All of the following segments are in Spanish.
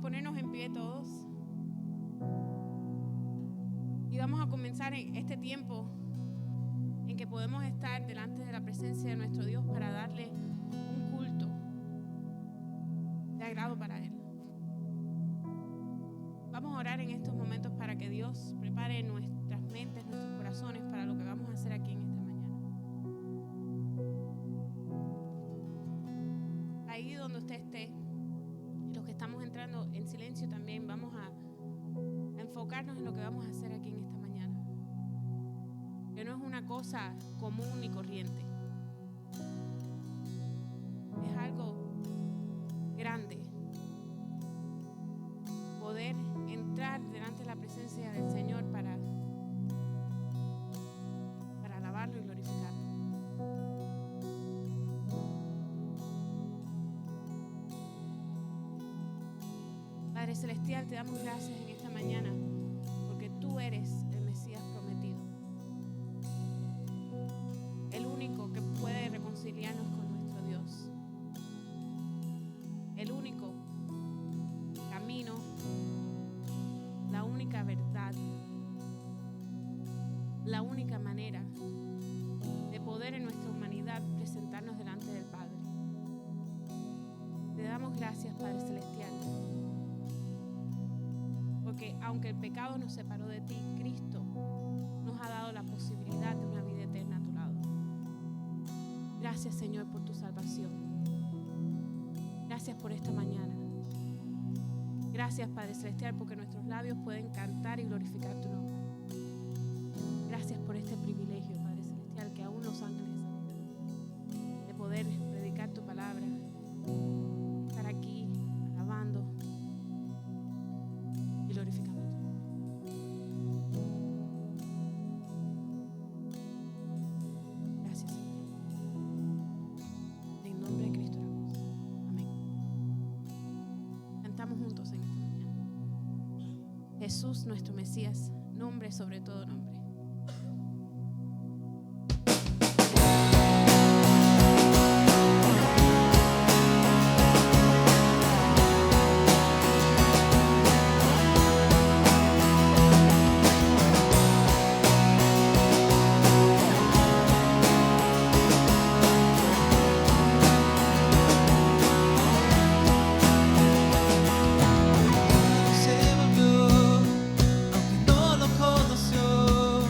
ponernos en pie todos y vamos a comenzar en este tiempo en que podemos estar delante de la presencia de nuestro Dios para darle un culto de agrado para Él. Vamos a orar en estos momentos para que Dios prepare nuestras mentes, nuestros corazones para lo que vamos a hacer aquí en esta mañana. Ahí donde usted esté, y los que estamos entrando en silencio también, vamos a enfocarnos en lo que vamos a hacer aquí en esta mañana. Que no es una cosa común y corriente. Es algo grande. Poder entrar delante de la presencia del Señor para alabarlo y glorificarlo. Padre Celestial, te damos gracias en esta mañana porque tú eres el Mesías prometido, el único que puede reconciliarnos con nuestro Dios, el único camino, la única verdad, la única manera de poder en nuestra humanidad presentarnos delante del Padre. Te damos gracias, Padre Celestial, porque aunque el pecado nos separó de ti, Cristo nos ha dado la posibilidad de una vida eterna a tu lado. Gracias, Señor, por tu salvación. Gracias por esta mañana. Gracias, Padre Celestial, porque nuestros labios pueden cantar y glorificar tu nombre. Gracias por este privilegio, Padre Celestial, que aún los ángeles anhelan, de poder predicar tu palabra, estar aquí alabando y glorificando tu nombre. Gracias, Señor. En nombre de Cristo oramos. Amén. Cantamos juntos en esta mañana. Jesús, nuestro Mesías, nombre sobre todo nombre. Se volvió, aunque no lo conoció.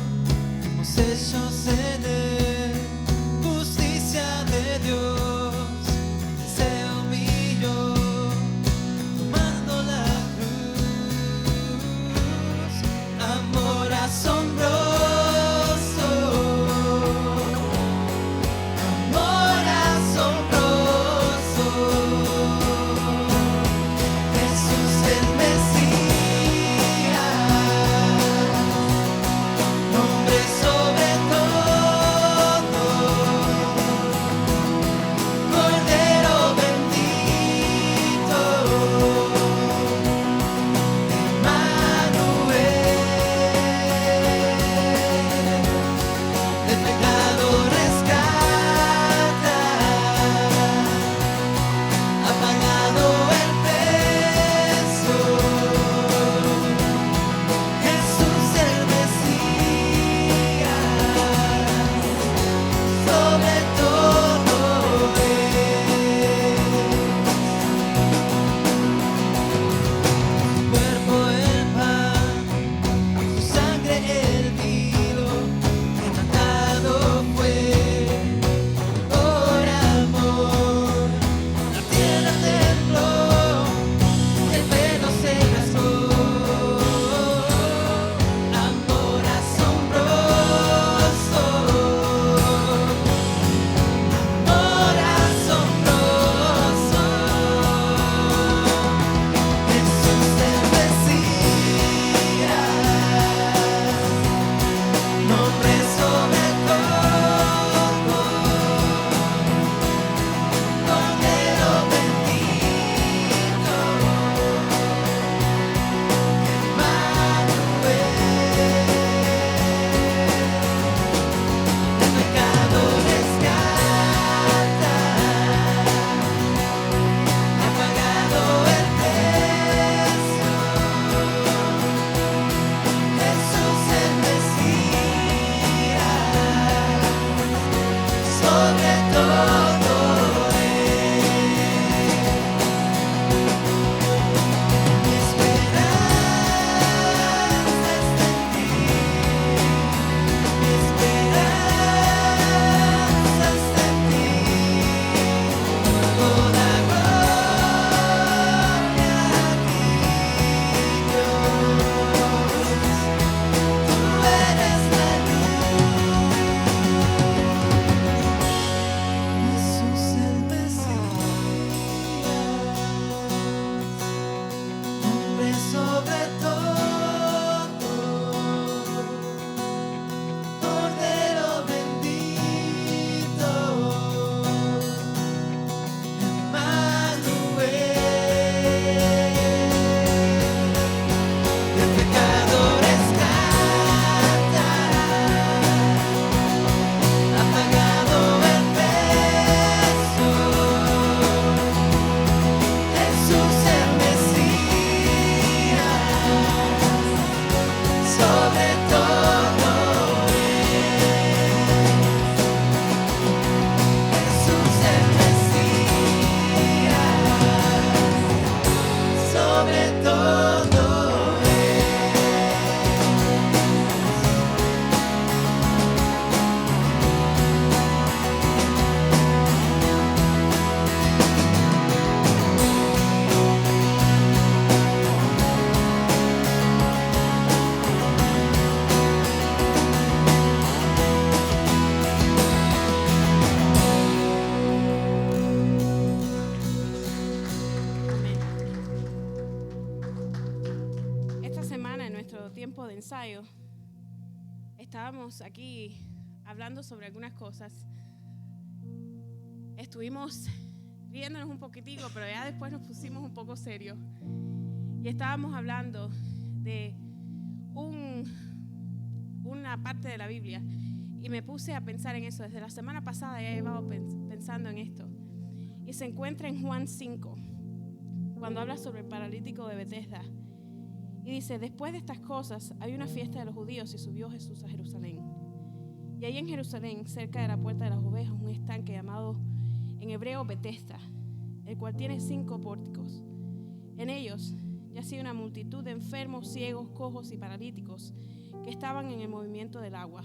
tiempo de ensayo, estábamos aquí hablando sobre algunas cosas. Estuvimos riéndonos un poquitico, pero ya después nos pusimos un poco serios. Y estábamos hablando de una parte de la Biblia. Y me puse a pensar en eso. Desde la semana pasada ya he llevado pensando en esto. Y se encuentra en Juan 5, cuando habla sobre el paralítico de Betesda. Y dice, después de estas cosas, hay una fiesta de los judíos y subió Jesús a Jerusalén. Y ahí en Jerusalén, cerca de la puerta de las ovejas, un estanque llamado en hebreo Betesda, el cual tiene 5 pórticos. En ellos yacía una multitud de enfermos, ciegos, cojos y paralíticos que estaban en el movimiento del agua.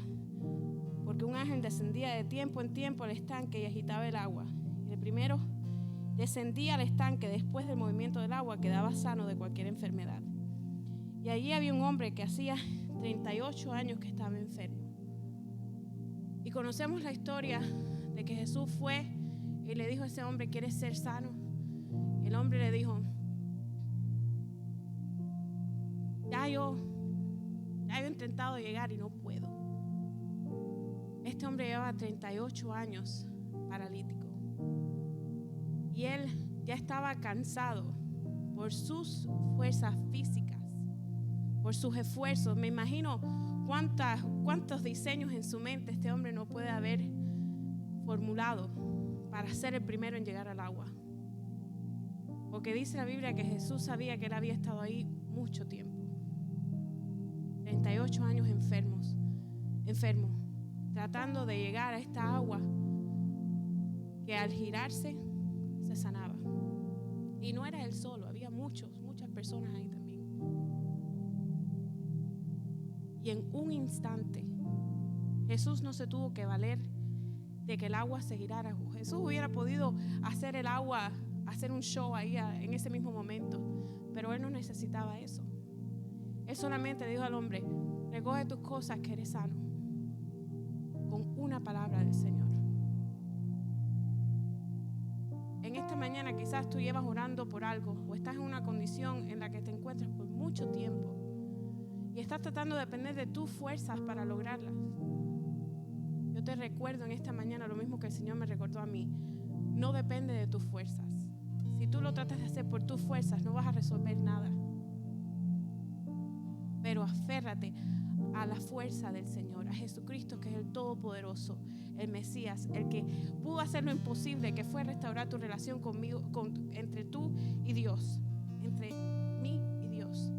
Porque un ángel descendía de tiempo en tiempo al estanque y agitaba el agua. Y el primero descendía al estanque después del movimiento del agua, quedaba sano de cualquier enfermedad. Y allí había un hombre que hacía 38 años que estaba enfermo. Y conocemos la historia de que Jesús fue y le dijo a ese hombre, ¿quieres ser sano? Y el hombre le dijo, ya yo he intentado llegar y no puedo. Este hombre llevaba 38 años paralítico. Y él ya estaba cansado por sus fuerzas físicas, por sus esfuerzos. Me imagino cuántos diseños en su mente este hombre no puede haber formulado para ser el primero en llegar al agua. Porque dice la Biblia que Jesús sabía que él había estado ahí mucho tiempo. 38 años enfermo, tratando de llegar a esta agua que al girarse se sanaba. Y no era él solo, había muchas personas ahí también. Y en un instante, Jesús no se tuvo que valer de que el agua se girara. Jesús hubiera podido hacer el agua, hacer un show ahí en ese mismo momento, pero él no necesitaba eso. Él solamente dijo al hombre, recoge tus cosas que eres sano, con una palabra del Señor. En esta mañana quizás tú llevas orando por algo o estás en una condición en la que te encuentras por mucho tiempo y estás tratando de depender de tus fuerzas para lograrlas. Yo te recuerdo en esta mañana lo mismo que el Señor me recordó a mí. No depende de tus fuerzas. Si tú lo tratas de hacer por tus fuerzas, no vas a resolver nada. Pero aférrate a la fuerza del Señor, a Jesucristo, que es el Todopoderoso, el Mesías, el que pudo hacer lo imposible, que fue restaurar tu relación conmigo, entre tú y Dios, entre mí y Dios.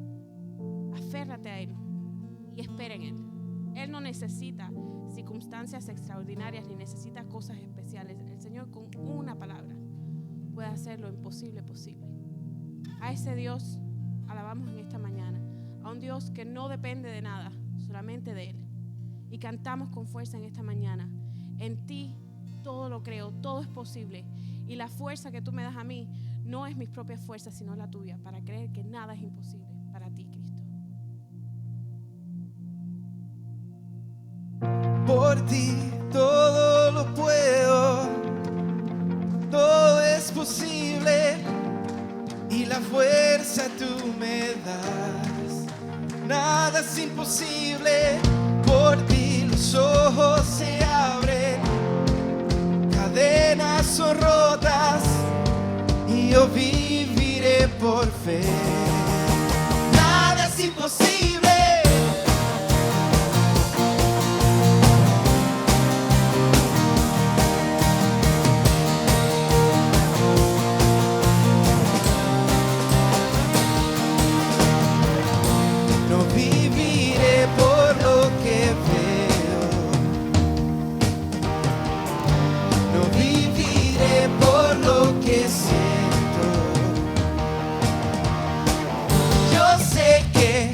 Aférrate a Él y espera en Él. Él no necesita circunstancias extraordinarias ni necesita cosas especiales. El Señor con una palabra puede hacer lo imposible posible. A ese Dios alabamos en esta mañana, a un Dios que no depende de nada, solamente de Él. Y cantamos con fuerza en esta mañana. En ti todo lo creo, todo es posible. Y la fuerza que tú me das a mí no es mis propias fuerzas, sino la tuya, para creer que nada es imposible para ti, Cristo. Por ti todo lo puedo, todo es posible y la fuerza tú me das. Nada es imposible, por ti los ojos se abren, cadenas son rotas y yo viviré por fe. Nada es imposible. Yo sé que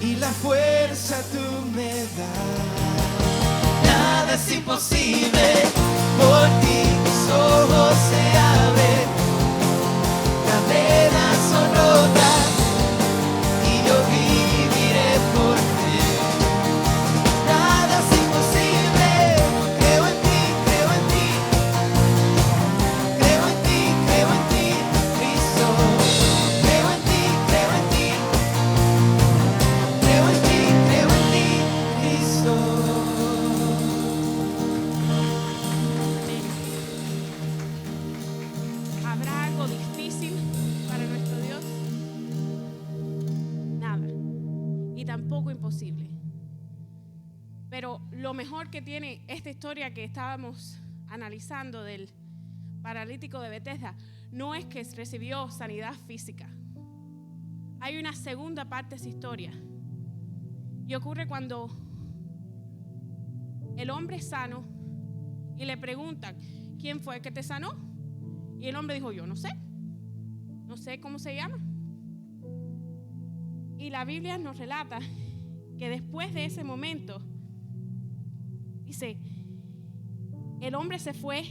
y la fuerza tú me das. Nada es imposible, por ti mis ojos se abren, cadenas son rotas y yo viviré por ti. Nada es imposible, creo en ti, creo en ti, creo en ti, creo en ti, Cristo. Creo en ti, creo en ti, creo en ti, creo en ti, Cristo. ¿Habrá algo difícil para nuestro Dios? Nada. Y tampoco imposible. Pero lo mejor que tiene esta historia que estábamos analizando del paralítico de Betesda no es que recibió sanidad física. Hay una segunda parte de esa historia. Y ocurre cuando el hombre es sano y le preguntan, ¿quién fue el que te sanó? Y el hombre dijo, yo no sé cómo se llama. Y la Biblia nos relata que después de ese momento, dice, el hombre se fue.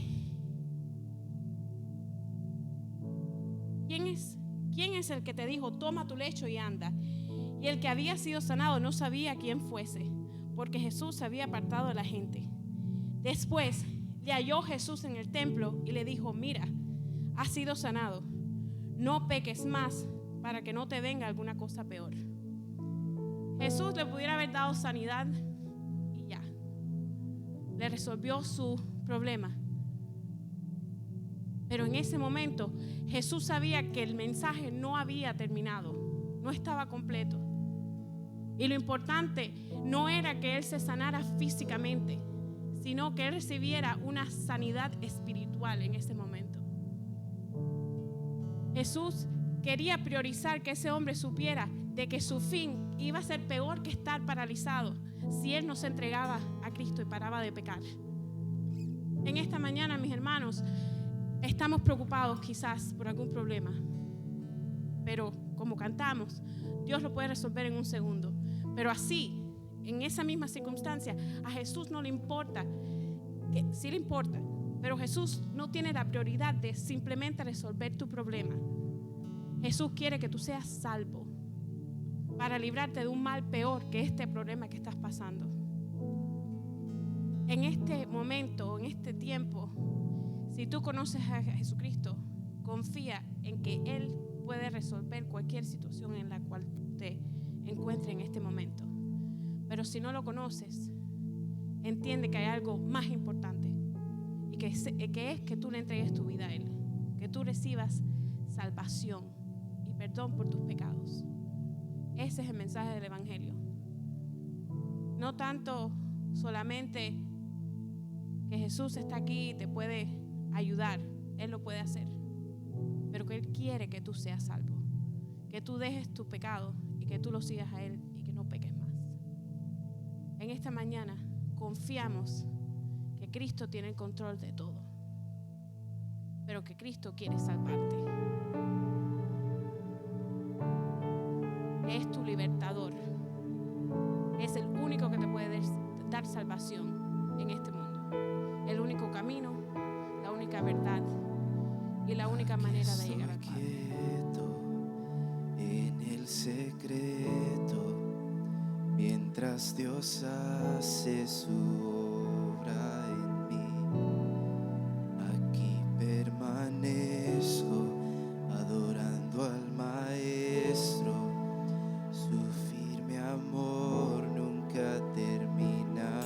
¿Quién es el que te dijo, toma tu lecho y anda? Y el que había sido sanado no sabía quién fuese, porque Jesús se había apartado de la gente. Después le halló Jesús en el templo y le dijo, mira, has sido sanado, no peques más para que no te venga alguna cosa peor. Jesús le pudiera haber dado sanidad y ya, le resolvió su problema. Pero en ese momento Jesús sabía que el mensaje no había terminado, no estaba completo. Y lo importante no era que él se sanara físicamente, sino que él recibiera una sanidad espiritual en ese momento. Jesús quería priorizar que ese hombre supiera de que su fin iba a ser peor que estar paralizado si él no se entregaba a Cristo y paraba de pecar. En esta mañana, mis hermanos, estamos preocupados quizás por algún problema, pero como cantamos, Dios lo puede resolver en un segundo. Pero así, en esa misma circunstancia, a Jesús no le importa, que sí le importa, pero Jesús no tiene la prioridad de simplemente resolver tu problema. Jesús quiere que tú seas salvo para librarte de un mal peor que este problema que estás pasando. En este momento, en este tiempo, si tú conoces a Jesucristo, confía en que Él puede resolver cualquier situación en la cual te encuentres en este momento. Pero si no lo conoces, entiende que hay algo más importante y que es que tú le entregues tu vida a Él, que tú recibas salvación y perdón por tus pecados. Ese es el mensaje del Evangelio. No tanto solamente que Jesús está aquí y te puede ayudar, Él lo puede hacer, pero que Él quiere que tú seas salvo, que tú dejes tu pecado y que tú lo sigas a Él y que no peques más. En esta mañana confiamos que Cristo tiene el control de todo, pero que Cristo quiere salvarte. Es tu libertador, es el único que te puede dar salvación en este mundo, el único camino, la única verdad y la única manera de llegar al Padre. En el secreto, mientras Dios hace su obra en mí, aquí permanezco adorando al Maestro. Su firme amor nunca termina,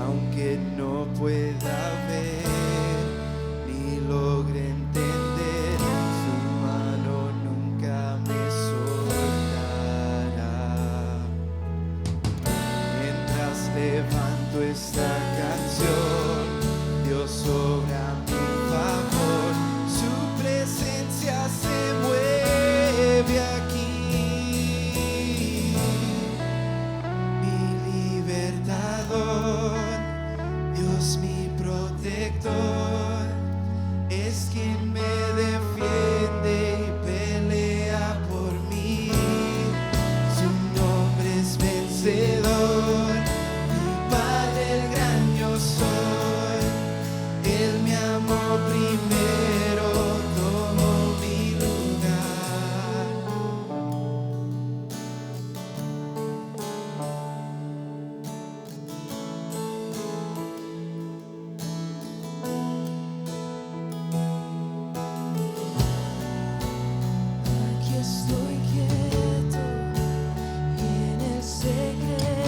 aunque no pueda ver ni logre entender, su mano nunca me soltará. Mientras levanto esta canción, Dios obra a mi favor, su presencia se mueve aquí. Mi libertador, Dios mi protector, vencedor, mi Padre el gran yo soy. Él me amó primero, tomó mi lugar. Aquí estoy quieto y en el secreto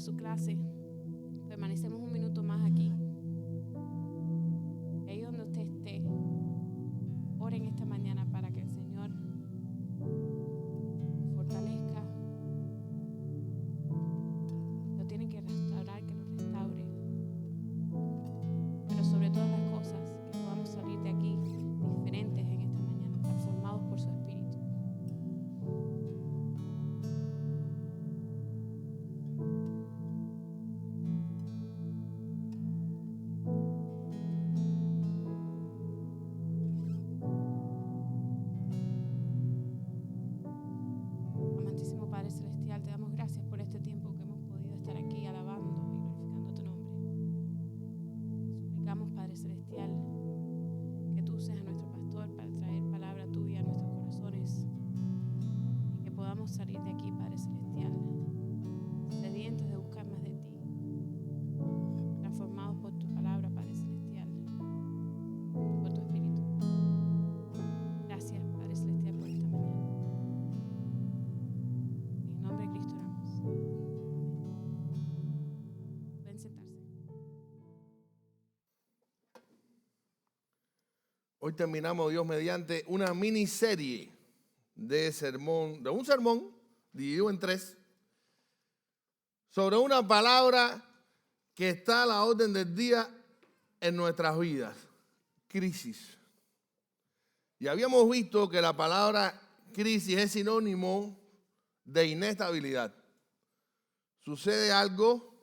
su clase. Permanecemos un minuto más aquí. Ahí donde usted esté, oren esta mañana para que el Señor lo fortalezca. Lo tiene que restaurar, que lo restaure. Pero sobre todas las cosas, que podamos salir de aquí diferentes en esta mañana, transformados por su Espíritu. Amantísimo Padre Celestial, te damos gracias por este tiempo que hemos podido estar aquí alabando y glorificando tu nombre. Suplicamos, Padre Celestial, que tú seas nuestro pastor para traer palabra tuya a nuestros corazones y que podamos salir de aquí, Padre Celestial, sedientos de buscar más de ti, transformados por tu palabra, Padre Celestial, por tu Espíritu. Gracias, Padre Celestial, por esta mañana. En el nombre de Cristo oramos. Amén. Pueden sentarse. Hoy terminamos, Dios mediante, una miniserie de un sermón dividido en 3 sobre una palabra que está a la orden del día en nuestras vidas: crisis. Y habíamos visto que la palabra crisis es sinónimo de inestabilidad. Sucede algo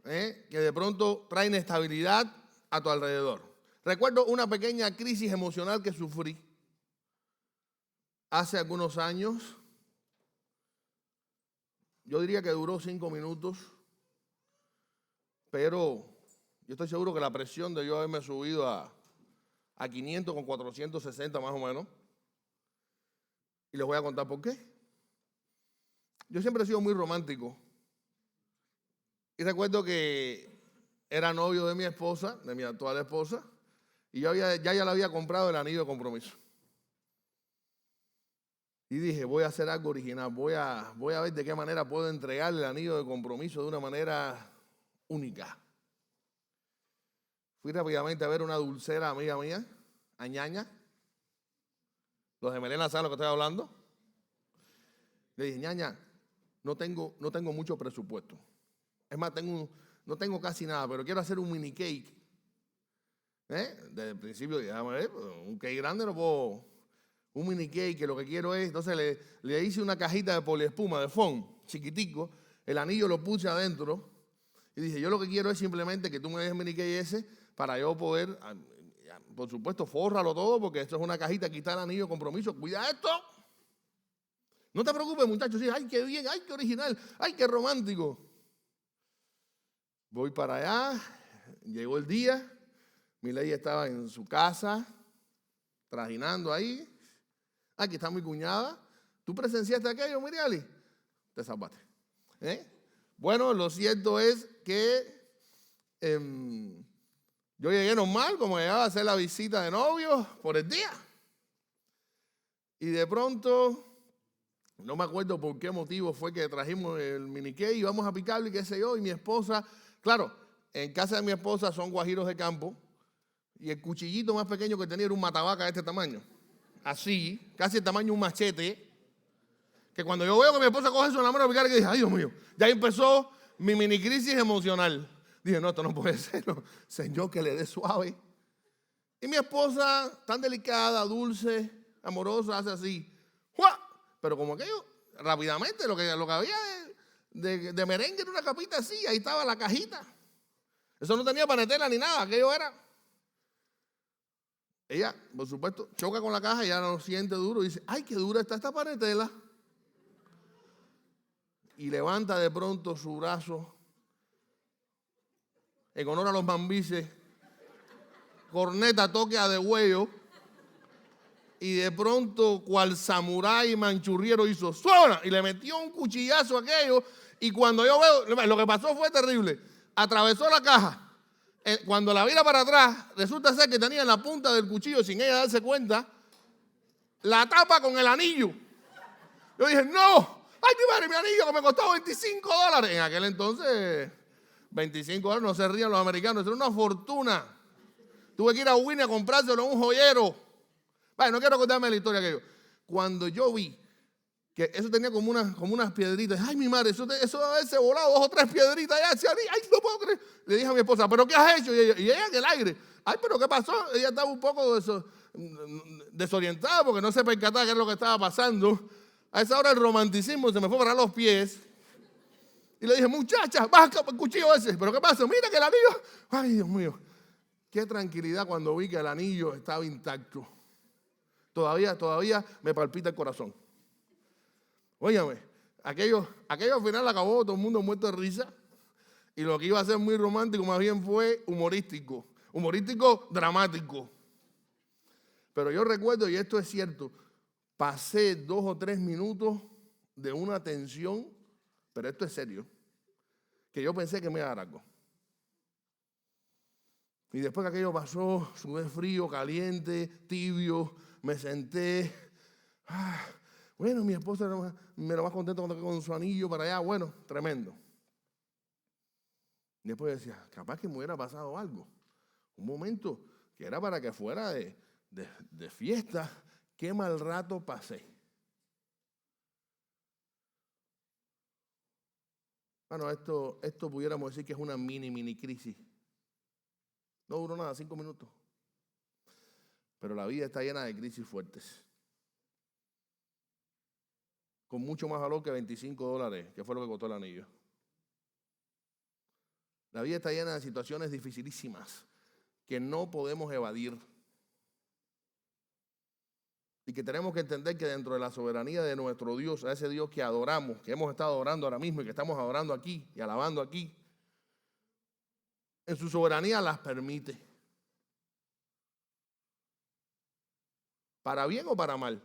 que de pronto trae inestabilidad a tu alrededor. Recuerdo una pequeña crisis emocional que sufrí hace algunos años. Yo diría que duró 5 minutos, pero yo estoy seguro que la presión debió haberme subido a 500 con 460 más o menos. Y les voy a contar por qué. Yo siempre he sido muy romántico. Y recuerdo que era novio de mi esposa, de mi actual esposa, y yo ya le había comprado el anillo de compromiso. Y dije, voy a hacer algo original, voy a ver de qué manera puedo entregarle el anillo de compromiso de una manera única. Fui rápidamente a ver una dulcera amiga mía, Añaña. Los de Melena saben lo que estoy hablando. Le dije, Ñaña, no tengo mucho presupuesto. Es más, no tengo casi nada, pero quiero hacer un mini cake. Desde el principio, déjame ver, un cake grande no puedo. Un mini cake, que lo que quiero es, entonces le hice una cajita de poliespuma, de foam, chiquitico, el anillo lo puse adentro y dije, yo lo que quiero es simplemente que tú me dejes el mini cake ese para yo poder, por supuesto, fórralo todo, porque esto es una cajita, aquí está el anillo de compromiso, cuida esto. No te preocupes, muchachos, sí, ay, qué bien, ay, qué original, ay, qué romántico. Voy para allá, llegó el día, Milei estaba en su casa, trajinando ahí. Aquí está mi cuñada. ¿Tú presenciaste aquello, Miriali? Te salvaste. Bueno, lo cierto es que yo llegué normal, como llegaba a hacer la visita de novio por el día. Y de pronto, no me acuerdo por qué motivo fue que trajimos el mini cake y vamos a picarlo y qué sé yo. Y mi esposa, claro, en casa de mi esposa son guajiros de campo. Y el cuchillito más pequeño que tenía era un matabaca de este tamaño. Así, casi el tamaño de un machete. Que cuando yo veo que mi esposa coge eso en la mano a picar, que dije, ay Dios mío, ya empezó mi mini crisis emocional. Dije, no, esto no puede ser, no. Señor, que le dé suave. Y mi esposa, tan delicada, dulce, amorosa, hace así. ¡Jua! Pero como aquello, rápidamente, lo que había de merengue en una capita así, ahí estaba la cajita. Eso no tenía panetela ni nada, aquello era. Ella, por supuesto, choca con la caja y ya no siente duro y dice, ay, qué dura está esta panetela. Y levanta de pronto su brazo en honor a los mambises, corneta, toque a degüello, y de pronto, cual samurái manchurriero hizo ¡suena! Y le metió un cuchillazo a aquello, y cuando yo veo, lo que pasó fue terrible, atravesó la caja. Cuando la vira para atrás, resulta ser que tenía en la punta del cuchillo, sin ella darse cuenta, la tapa con el anillo. Yo dije, no, ¡Ay, mi madre, mi anillo que me costó $25! En aquel entonces, $25, no se rían los americanos, era una fortuna. Tuve que ir a Winnie a comprárselo a un joyero. Vale, no quiero contarme la historia que yo. Cuando yo vi que eso tenía como unas piedritas, ay, mi madre, eso debe haberse volado 2 o 3 piedritas allá hacia ahí, ay, no puedo creer. Le dije a mi esposa, ¿pero qué has hecho? Y ella en el aire, ay, ¿pero qué pasó? Ella estaba un poco desorientada porque no se percataba qué era lo que estaba pasando. A esa hora el romanticismo se me fue para los pies. Y le dije, muchacha, baja el cuchillo ese. ¿Pero qué pasa? Mira que el anillo. Ay, Dios mío. Qué tranquilidad cuando vi que el anillo estaba intacto. Todavía me palpita el corazón. Óyame, aquello al final acabó todo el mundo muerto de risa. Y lo que iba a ser muy romántico más bien fue humorístico. Humorístico dramático. Pero yo recuerdo, y esto es cierto, pasé 2 o 3 minutos de una tensión, pero esto es serio, que yo pensé que me iba a dar algo. Y después que aquello pasó, sudé frío, caliente, tibio, me senté. Bueno, mi esposa me lo más contento con su anillo para allá. Bueno, tremendo. Y después decía, capaz que me hubiera pasado algo. Un momento que era para que fuera de fiesta. Qué mal rato pasé. Bueno, esto pudiéramos decir que es una mini crisis. No duró nada, 5 minutos. Pero la vida está llena de crisis fuertes. Con mucho más valor que $25, que fue lo que costó el anillo. La vida está llena de situaciones dificilísimas que no podemos evadir. Y que tenemos que entender que dentro de la soberanía de nuestro Dios, a ese Dios que adoramos, que hemos estado adorando ahora mismo y que estamos adorando aquí y alabando aquí, en su soberanía las permite. ¿Para bien o para mal?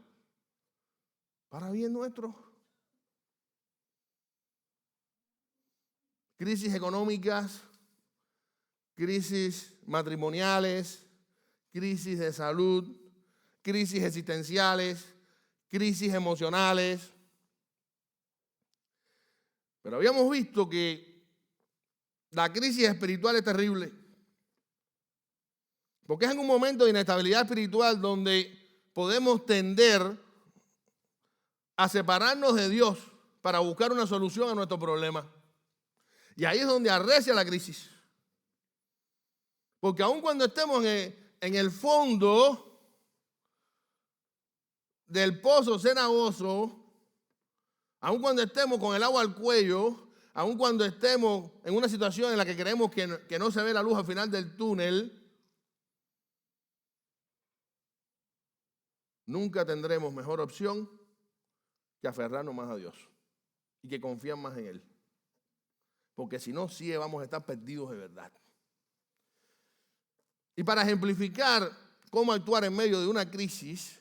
Para bien nuestro. Crisis económicas, crisis matrimoniales, crisis de salud, crisis existenciales, crisis emocionales. Pero habíamos visto que la crisis espiritual es terrible. Porque es en un momento de inestabilidad espiritual donde podemos tender a separarnos de Dios para buscar una solución a nuestro problema. Y ahí es donde arrecia la crisis. Porque aun cuando estemos en el fondo del pozo cenagoso, aun cuando estemos con el agua al cuello, aun cuando estemos en una situación en la que creemos que no se ve la luz al final del túnel, nunca tendremos mejor opción que aferrarnos más a Dios y que confiar más en Él. Porque si no, sí vamos a estar perdidos de verdad. Y para ejemplificar cómo actuar en medio de una crisis,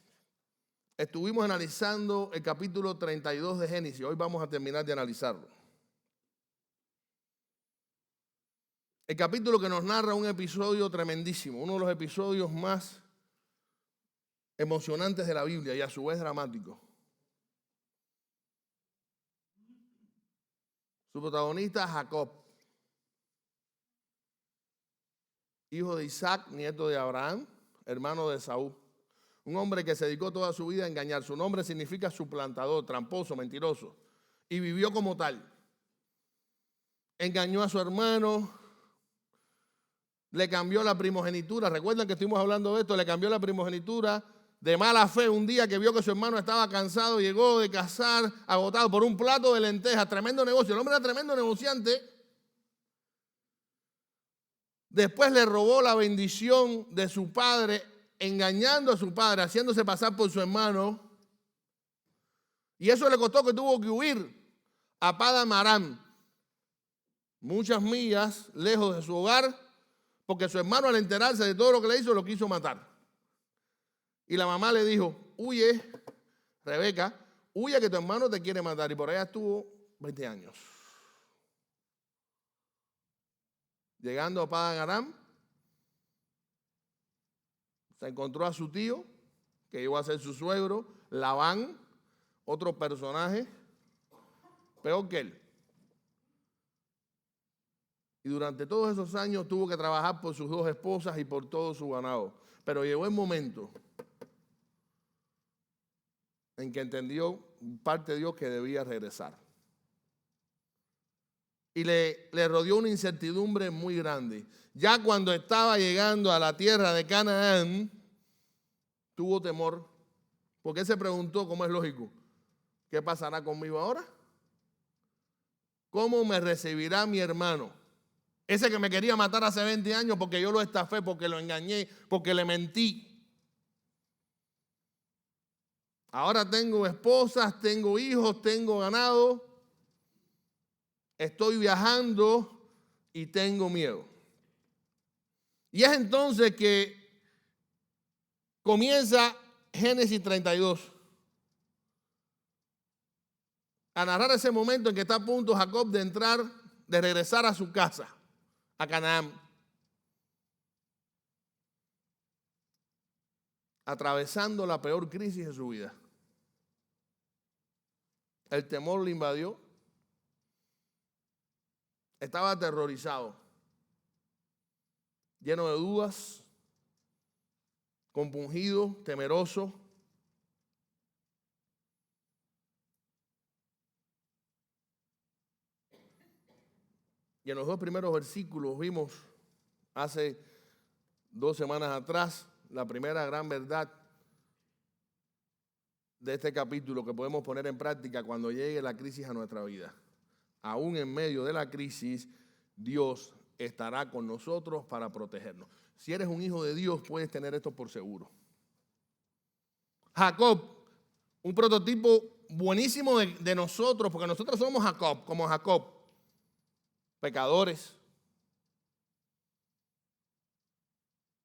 estuvimos analizando el capítulo 32 de Génesis. Hoy vamos a terminar de analizarlo. El capítulo que nos narra un episodio tremendísimo, uno de los episodios más emocionantes de la Biblia y a su vez dramático. Su protagonista, Jacob, hijo de Isaac, nieto de Abraham, hermano de Esaú. Un hombre que se dedicó toda su vida a engañar. Su nombre significa suplantador, tramposo, mentiroso. Y vivió como tal. Engañó a su hermano, le cambió la primogenitura. Recuerdan que estuvimos hablando de esto, le cambió la primogenitura de mala fe. Un día que vio que su hermano estaba cansado, llegó de cazar, agotado por un plato de lentejas. Tremendo negocio. El hombre era tremendo negociante. Después le robó la bendición de su padre, engañando a su padre, haciéndose pasar por su hermano. Y eso le costó que tuvo que huir a Padán Aram, muchas millas lejos de su hogar, porque su hermano, al enterarse de todo lo que le hizo, lo quiso matar. Y la mamá le dijo, huye, Rebeca, huye que tu hermano te quiere matar. Y por allá estuvo 20 años. Llegando a Padán Aram, se encontró a su tío, que iba a ser su suegro, Labán, otro personaje, peor que él. Y durante todos esos años tuvo que trabajar por sus 2 esposas y por todo su ganado. Pero llegó el momento en que entendió parte de Dios que debía regresar. Y le rodeó una incertidumbre muy grande. Ya cuando estaba llegando a la tierra de Canaán, tuvo temor, porque él se preguntó, como es lógico, ¿qué pasará conmigo ahora? ¿Cómo me recibirá mi hermano? Ese que me quería matar hace 20 años porque yo lo estafé, porque lo engañé, porque le mentí. Ahora tengo esposas, tengo hijos, tengo ganado. Estoy viajando y tengo miedo. Y es entonces que comienza Génesis 32 a narrar ese momento en que está a punto Jacob de entrar, de regresar a su casa, a Canaán, atravesando la peor crisis de su vida. El temor le invadió. Estaba aterrorizado, lleno de dudas, compungido, temeroso. Y en los 2 primeros versículos vimos hace 2 semanas atrás la primera gran verdad de este capítulo que podemos poner en práctica cuando llegue la crisis a nuestra vida. Aún en medio de la crisis, Dios estará con nosotros para protegernos. Si eres un hijo de Dios, puedes tener esto por seguro. Jacob, un prototipo buenísimo de nosotros, porque nosotros somos Jacob, como Jacob, pecadores.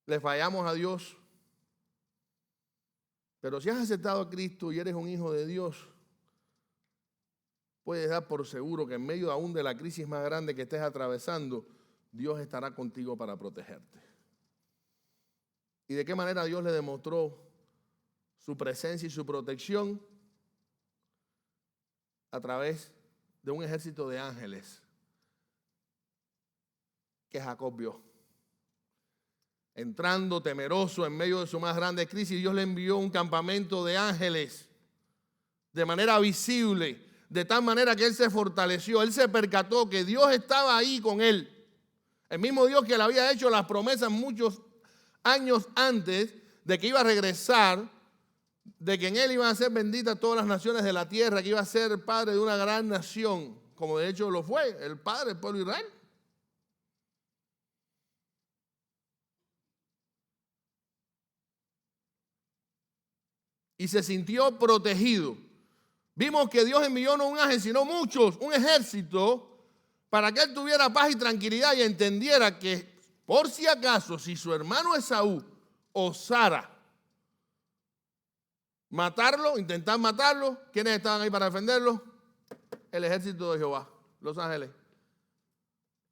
Le fallamos a Dios. Pero si has aceptado a Cristo y eres un hijo de Dios, puedes dar por seguro que en medio aún de la crisis más grande que estés atravesando, Dios estará contigo para protegerte. ¿Y de qué manera Dios le demostró su presencia y su protección? A través de un ejército de ángeles que Jacob vio. Entrando temeroso en medio de su más grande crisis, Dios le envió un campamento de ángeles de manera visible, de tal manera que él se fortaleció. Él se percató que Dios estaba ahí con él. El mismo Dios que le había hecho las promesas muchos años antes de que iba a regresar, de que en él iban a ser benditas todas las naciones de la tierra, que iba a ser padre de una gran nación, como de hecho lo fue, el padre del pueblo de Israel. Y se sintió protegido. Vimos que Dios envió no un ángel, sino muchos, un ejército, para que él tuviera paz y tranquilidad y entendiera que, por si acaso, si su hermano Esaú osara matarlo, intentar matarlo, ¿quiénes estaban ahí para defenderlo? El ejército de Jehová, los ángeles.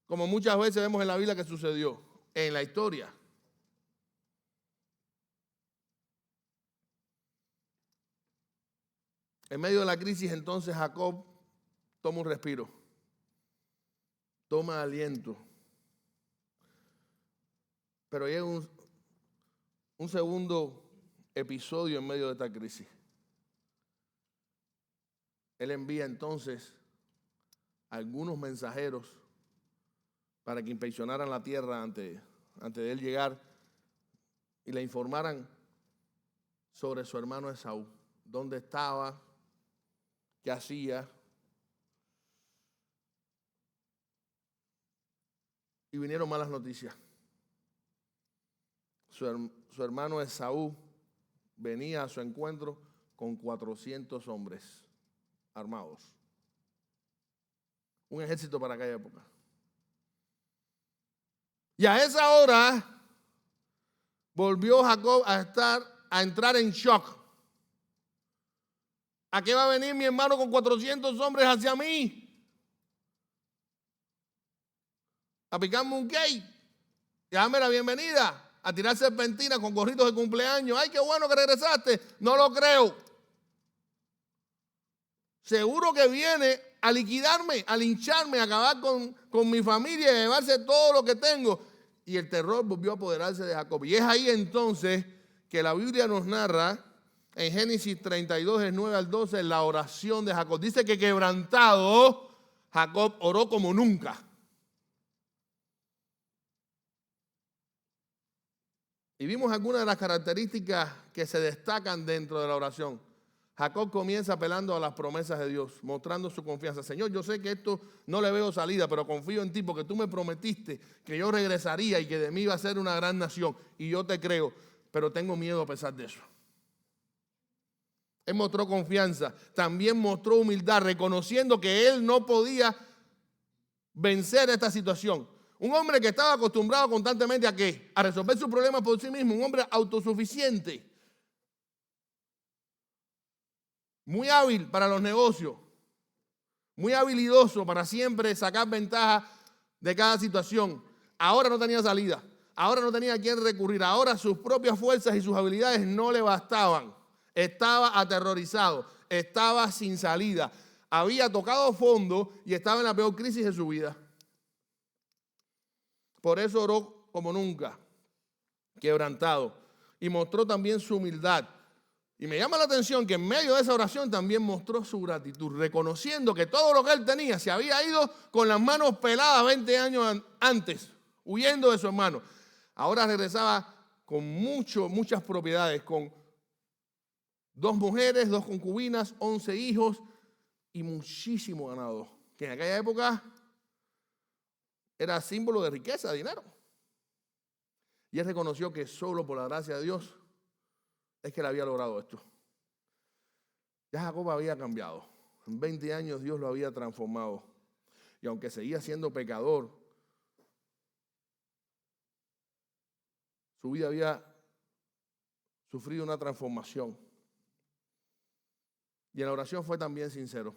Como muchas veces vemos en la Biblia que sucedió en la historia. En medio de la crisis, entonces, Jacob toma un respiro, toma aliento. Pero llega un segundo episodio en medio de esta crisis. Él envía entonces a algunos mensajeros para que inspeccionaran la tierra antes de él llegar y le informaran sobre su hermano Esaú, dónde estaba, qué hacía. Y vinieron malas noticias. Su hermano Esaú venía a su encuentro con 400 hombres armados. Un ejército para aquella época. Y a esa hora volvió Jacob a entrar en shock. ¿A qué va a venir mi hermano con 400 hombres hacia mí? A picarme un cake, y darme la bienvenida, a tirar serpentina con gorritos de cumpleaños. ¡Ay, qué bueno que regresaste! No lo creo. Seguro que viene a liquidarme, a lincharme, a acabar con mi familia y a llevarse todo lo que tengo. Y el terror volvió a apoderarse de Jacob. Y es ahí entonces que la Biblia nos narra en Génesis 32, del 9 al 12, la oración de Jacob. Dice que quebrantado, Jacob oró como nunca. Y vimos algunas de las características que se destacan dentro de la oración. Jacob comienza apelando a las promesas de Dios, mostrando su confianza. Señor, yo sé que esto no le veo salida, pero confío en ti porque tú me prometiste que yo regresaría y que de mí iba a ser una gran nación. Y yo te creo, pero tengo miedo a pesar de eso. Él mostró confianza, también mostró humildad, reconociendo que él no podía vencer esta situación. Un hombre que estaba acostumbrado constantemente ¿a qué? A resolver sus problemas por sí mismo, un hombre autosuficiente. Muy hábil para los negocios, muy habilidoso para siempre sacar ventaja de cada situación. Ahora no tenía salida, ahora no tenía a quién recurrir, ahora sus propias fuerzas y sus habilidades no le bastaban. Estaba aterrorizado, estaba sin salida, había tocado fondo y estaba en la peor crisis de su vida. Por eso oró como nunca, quebrantado, y mostró también su humildad. Y me llama la atención que en medio de esa oración también mostró su gratitud, reconociendo que todo lo que él tenía se había ido con las manos peladas 20 años antes, huyendo de su hermano. Ahora regresaba con muchas propiedades, con 2 mujeres, 2 concubinas, 11 hijos y muchísimo ganado, que en aquella época era símbolo de riqueza, de dinero. Y él reconoció que solo por la gracia de Dios es que él había logrado esto. Ya Jacob había cambiado. En 20 años Dios lo había transformado. Y aunque seguía siendo pecador, su vida había sufrido una transformación. Y en la oración fue también sincero.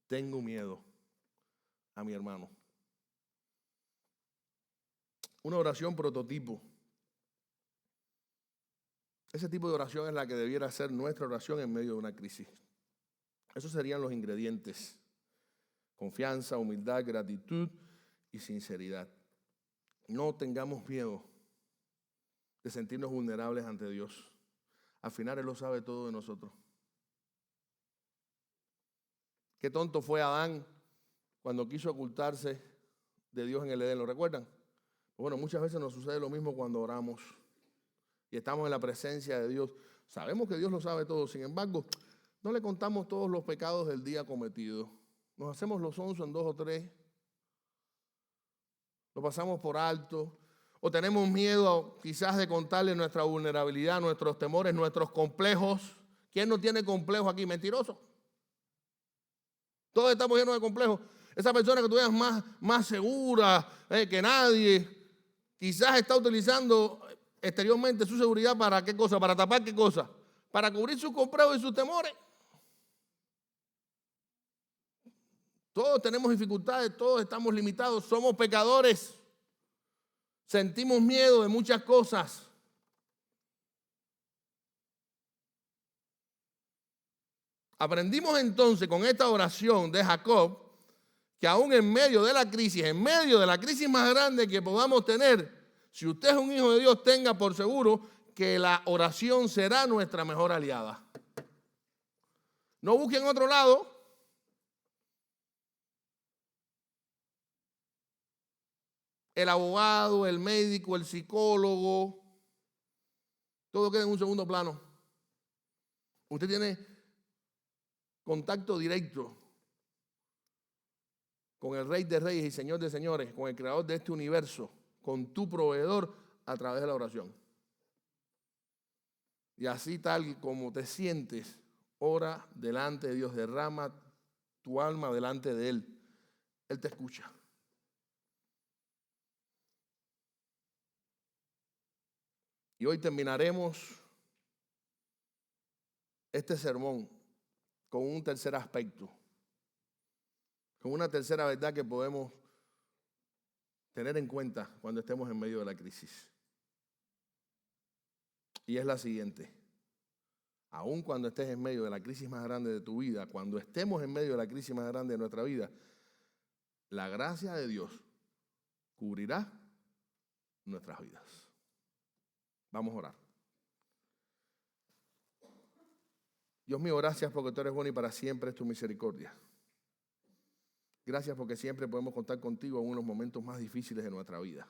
Tengo miedo a mi hermano. Una oración prototipo. Ese tipo de oración es la que debiera ser nuestra oración en medio de una crisis. Esos serían los ingredientes: confianza, humildad, gratitud y sinceridad. No tengamos miedo de sentirnos vulnerables ante Dios. Al final Él lo sabe todo de nosotros. Qué tonto fue Adán cuando quiso ocultarse de Dios en el Edén, ¿lo recuerdan? Bueno, muchas veces nos sucede lo mismo cuando oramos y estamos en la presencia de Dios. Sabemos que Dios lo sabe todo, sin embargo, no le contamos todos los pecados del día cometidos. Nos hacemos los onzos en 2 o 3, lo pasamos por alto, o tenemos miedo quizás de contarle nuestra vulnerabilidad, nuestros temores, nuestros complejos. ¿Quién no tiene complejos aquí? Mentiroso. Todos estamos llenos de complejos. Esa persona que tú veas más segura que nadie, quizás está utilizando exteriormente su seguridad ¿para qué cosa? ¿Para tapar qué cosa? Para cubrir sus complejos y sus temores. Todos tenemos dificultades, todos estamos limitados, somos pecadores. Sentimos miedo de muchas cosas. Aprendimos entonces con esta oración de Jacob que aún en medio de la crisis más grande que podamos tener, si usted es un hijo de Dios, tenga por seguro que la oración será nuestra mejor aliada. No busque en otro lado. El abogado, el médico, el psicólogo, todo queda en un segundo plano. Usted tiene contacto directo con el Rey de Reyes y Señor de Señores, con el Creador de este universo, con tu proveedor a través de la oración. Y así tal como te sientes, ora delante de Dios, derrama tu alma delante de Él. Él te escucha. Y hoy terminaremos este sermón con un tercer aspecto, con una tercera verdad que podemos tener en cuenta cuando estemos en medio de la crisis. Y es la siguiente: Aun cuando estés en medio de la crisis más grande de tu vida, cuando estemos en medio de la crisis más grande de nuestra vida, la gracia de Dios cubrirá nuestras vidas. Vamos a orar. Dios mío, gracias porque tú eres bueno y para siempre es tu misericordia. Gracias porque siempre podemos contar contigo en los momentos más difíciles de nuestra vida.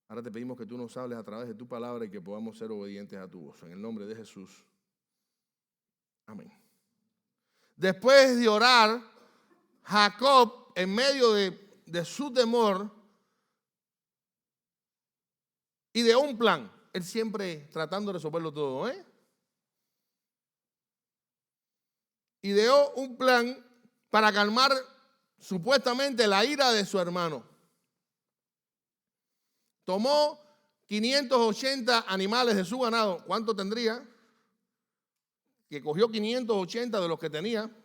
Ahora te pedimos que tú nos hables a través de tu palabra y que podamos ser obedientes a tu voz. En el nombre de Jesús. Amén. Después de orar, Jacob, en medio de su temor y de un plan, él siempre tratando de resolverlo todo, ideó un plan para calmar supuestamente la ira de su hermano. Tomó 580 animales de su ganado. ¿Cuánto tendría? Que cogió 580 de los que tenía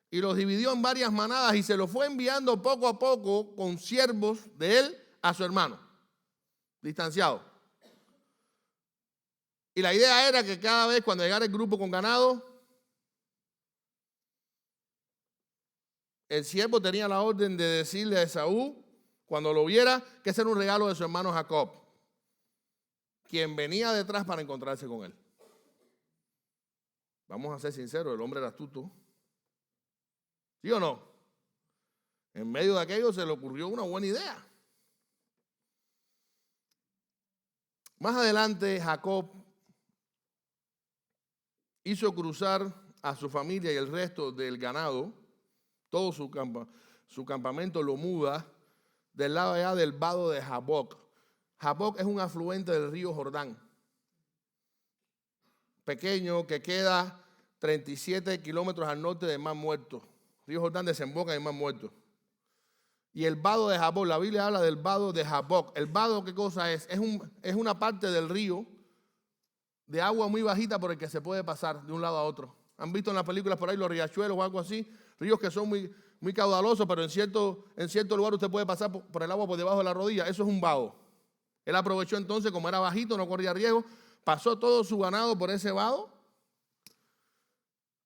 y los dividió en varias manadas y se los fue enviando poco a poco con siervos de él a su hermano, distanciado. Y la idea era que cada vez cuando llegara el grupo con ganado, el siervo tenía la orden de decirle a Esaú, cuando lo viera, que ese era un regalo de su hermano Jacob, quien venía detrás para encontrarse con él. Vamos a ser sinceros, el hombre era astuto. ¿Sí o no? En medio de aquello se le ocurrió una buena idea. Más adelante, Jacob hizo cruzar a su familia y el resto del ganado. Todo su campamento lo muda del lado allá del vado de Jaboc. Jaboc es un afluente del río Jordán, pequeño, que queda 37 kilómetros al norte del Mar Muerto. El río Jordán desemboca en el Mar Muerto. Y el vado de Jaboc, la Biblia habla del vado de Jaboc. ¿El vado qué cosa es? Es una parte del río de agua muy bajita por el que se puede pasar de un lado a otro. ¿Han visto en las películas por ahí los riachuelos o algo así? Ríos que son muy caudalosos, pero en cierto lugar usted puede pasar por el agua por debajo de la rodilla. Eso es un vado. Él aprovechó entonces, como era bajito, no corría riesgo, pasó todo su ganado por ese vado,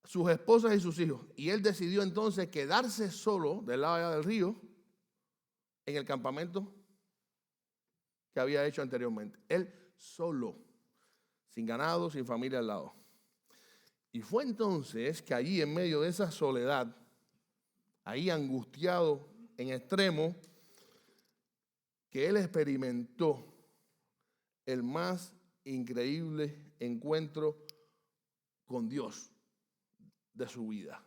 sus esposas y sus hijos. Y él decidió entonces quedarse solo del lado allá del río en el campamento que había hecho anteriormente. Él solo, sin ganado, sin familia al lado. Y fue entonces que allí en medio de esa soledad, ahí angustiado en extremo, que él experimentó el más increíble encuentro con Dios de su vida.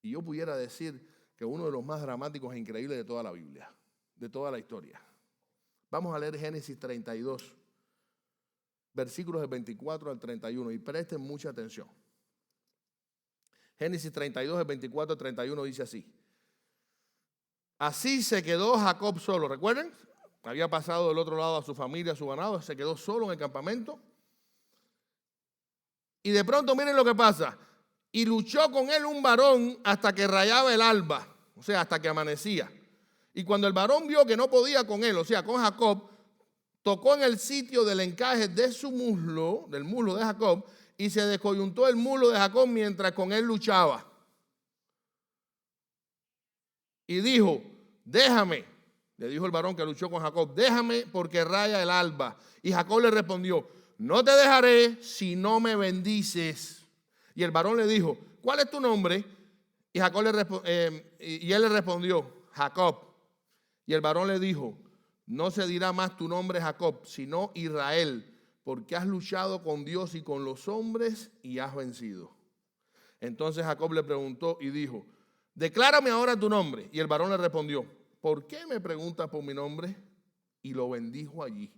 Y yo pudiera decir que uno de los más dramáticos e increíbles de toda la Biblia, de toda la historia. Vamos a leer Génesis 32, versículos del 24 al 31, y presten mucha atención. Génesis 32, del 24 al 31 dice así. Así se quedó Jacob solo. ¿Recuerden? Había pasado del otro lado a su familia, a su ganado, se quedó solo en el campamento. Y de pronto miren lo que pasa. Y luchó con él un varón hasta que rayaba el alba, o sea, hasta que amanecía. Y cuando el varón vio que no podía con él, o sea, con Jacob, tocó en el sitio del encaje de su muslo, del muslo de Jacob, y se descoyuntó el muslo de Jacob mientras con él luchaba. Y dijo, déjame, le dijo el varón que luchó con Jacob, déjame porque raya el alba. Y Jacob le respondió, no te dejaré si no me bendices. Y el varón le dijo, ¿cuál es tu nombre? Y él le respondió, Jacob. Y el varón le dijo, no se dirá más tu nombre Jacob, sino Israel, porque has luchado con Dios y con los hombres y has vencido. Entonces Jacob le preguntó y dijo, declárame ahora tu nombre. Y el varón le respondió, ¿por qué me preguntas por mi nombre? Y lo bendijo allí.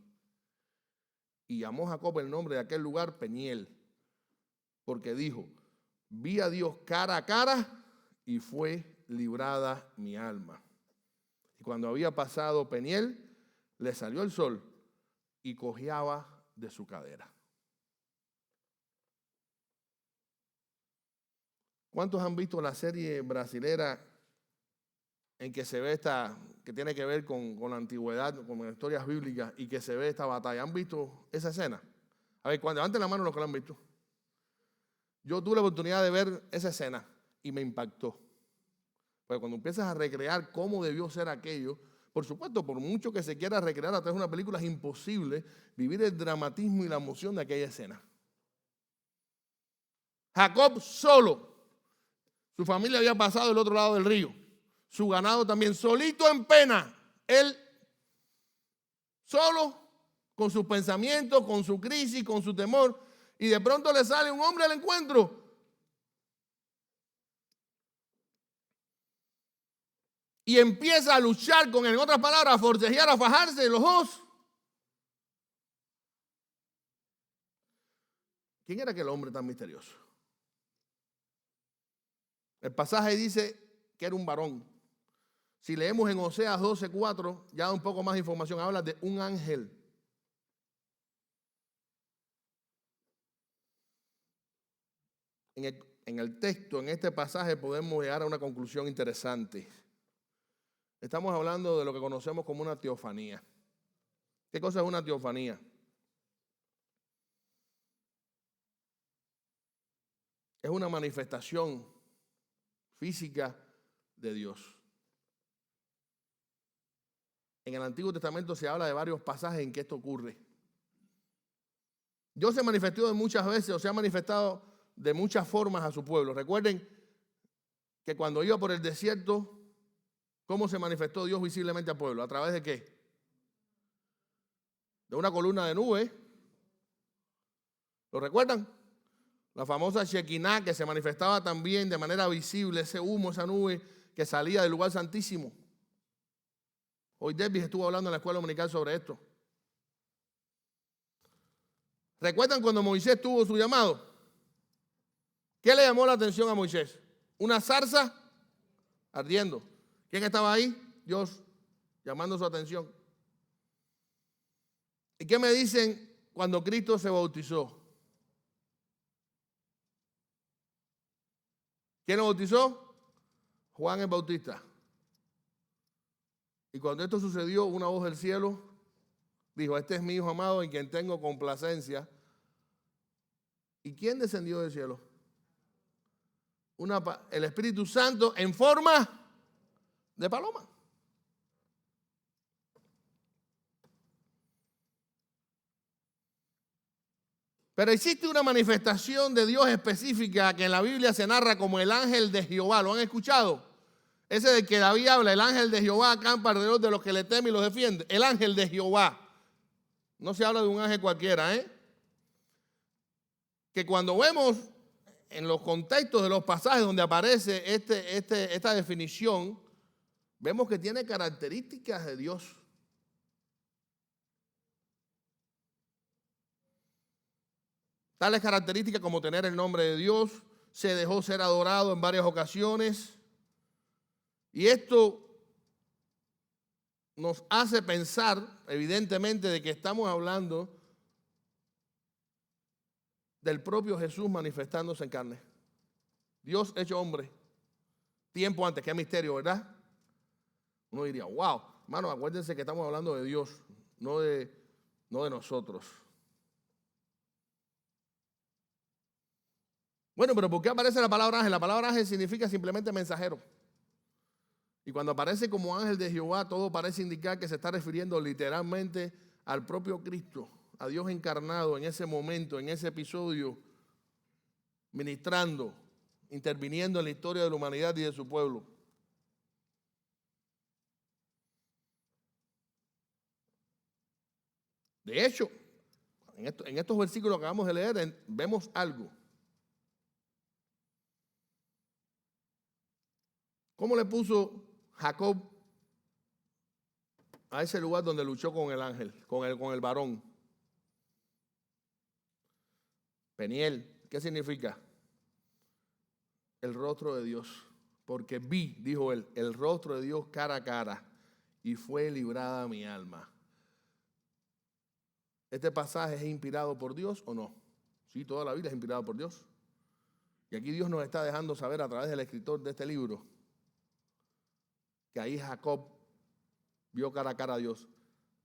Y llamó Jacob el nombre de aquel lugar Peniel, porque dijo, vi a Dios cara a cara y fue librada mi alma. Y cuando había pasado Peniel, le salió el sol y cojeaba de su cadera. ¿Cuántos han visto la serie brasilera en que se ve que tiene que ver con la antigüedad, con las historias bíblicas y que se ve esta batalla? ¿Han visto esa escena? A ver, cuando levanten la mano los que lo han visto. Yo tuve la oportunidad de ver esa escena y me impactó. Porque cuando empiezas a recrear cómo debió ser aquello, por supuesto, por mucho que se quiera recrear a través de una película, es imposible vivir el dramatismo y la emoción de aquella escena. Jacob solo. Su familia había pasado del otro lado del río. Su ganado también, solito en pena. Él solo, con sus pensamientos, con su crisis, con su temor. Y de pronto le sale un hombre al encuentro. Y empieza a luchar con él. En otras palabras, a forcejear, a fajarse de los dos. ¿Quién era aquel hombre tan misterioso? El pasaje dice que era un varón. Si leemos en Oseas 12:4, ya da un poco más de información. Habla de un ángel. En el texto, en este pasaje, podemos llegar a una conclusión interesante. Estamos hablando de lo que conocemos como una teofanía. ¿Qué cosa es una teofanía? Es una manifestación física de Dios. En el Antiguo Testamento se habla de varios pasajes en que esto ocurre. Dios se manifestó de muchas veces, o se ha manifestado de muchas formas a su pueblo. Recuerden que cuando iba por el desierto, ¿cómo se manifestó Dios visiblemente al pueblo? ¿A través de qué? De una columna de nube. ¿Lo recuerdan? La famosa Shekinah, que se manifestaba también de manera visible, ese humo, esa nube que salía del lugar santísimo. Hoy Debbie estuvo hablando en la escuela dominical sobre esto. ¿Recuerdan cuando Moisés tuvo su llamado? ¿Qué le llamó la atención a Moisés? Una zarza ardiendo. ¿Quién estaba ahí? Dios, llamando su atención. ¿Y qué me dicen cuando Cristo se bautizó? ¿Quién lo bautizó? Juan el Bautista. Y cuando esto sucedió, una voz del cielo dijo: este es mi hijo amado en quien tengo complacencia. ¿Y quién descendió del cielo? El Espíritu Santo en forma de paloma. Pero existe una manifestación de Dios específica que en la Biblia se narra como el ángel de Jehová. ¿Lo han escuchado? Ese del que David habla, el ángel de Jehová acampa alrededor de los que le temen y los defiende. El ángel de Jehová. No se habla de un ángel cualquiera, Que cuando vemos en los contextos de los pasajes donde aparece esta definición, vemos que tiene características de Dios. Tales características como tener el nombre de Dios, se dejó ser adorado en varias ocasiones. Y esto nos hace pensar, evidentemente, de que estamos hablando del propio Jesús manifestándose en carne. Dios hecho hombre, tiempo antes. Qué misterio, ¿verdad? Uno diría, wow, hermano, acuérdense que estamos hablando de Dios, no de nosotros. Bueno, pero ¿por qué aparece la palabra ángel? La palabra ángel significa simplemente mensajero. Y cuando aparece como ángel de Jehová, todo parece indicar que se está refiriendo literalmente al propio Cristo, a Dios encarnado en ese momento, en ese episodio, ministrando, interviniendo en la historia de la humanidad y de su pueblo. De hecho, en estos versículos que acabamos de leer, vemos algo. ¿Cómo le puso Jacob a ese lugar donde luchó con el ángel, con el varón? Peniel, ¿qué significa? El rostro de Dios. Porque vi, dijo él, el rostro de Dios cara a cara y fue librada mi alma. ¿Este pasaje es inspirado por Dios o no? Sí, toda la Biblia es inspirada por Dios. Y aquí Dios nos está dejando saber a través del escritor de este libro que ahí Jacob vio cara a cara a Dios.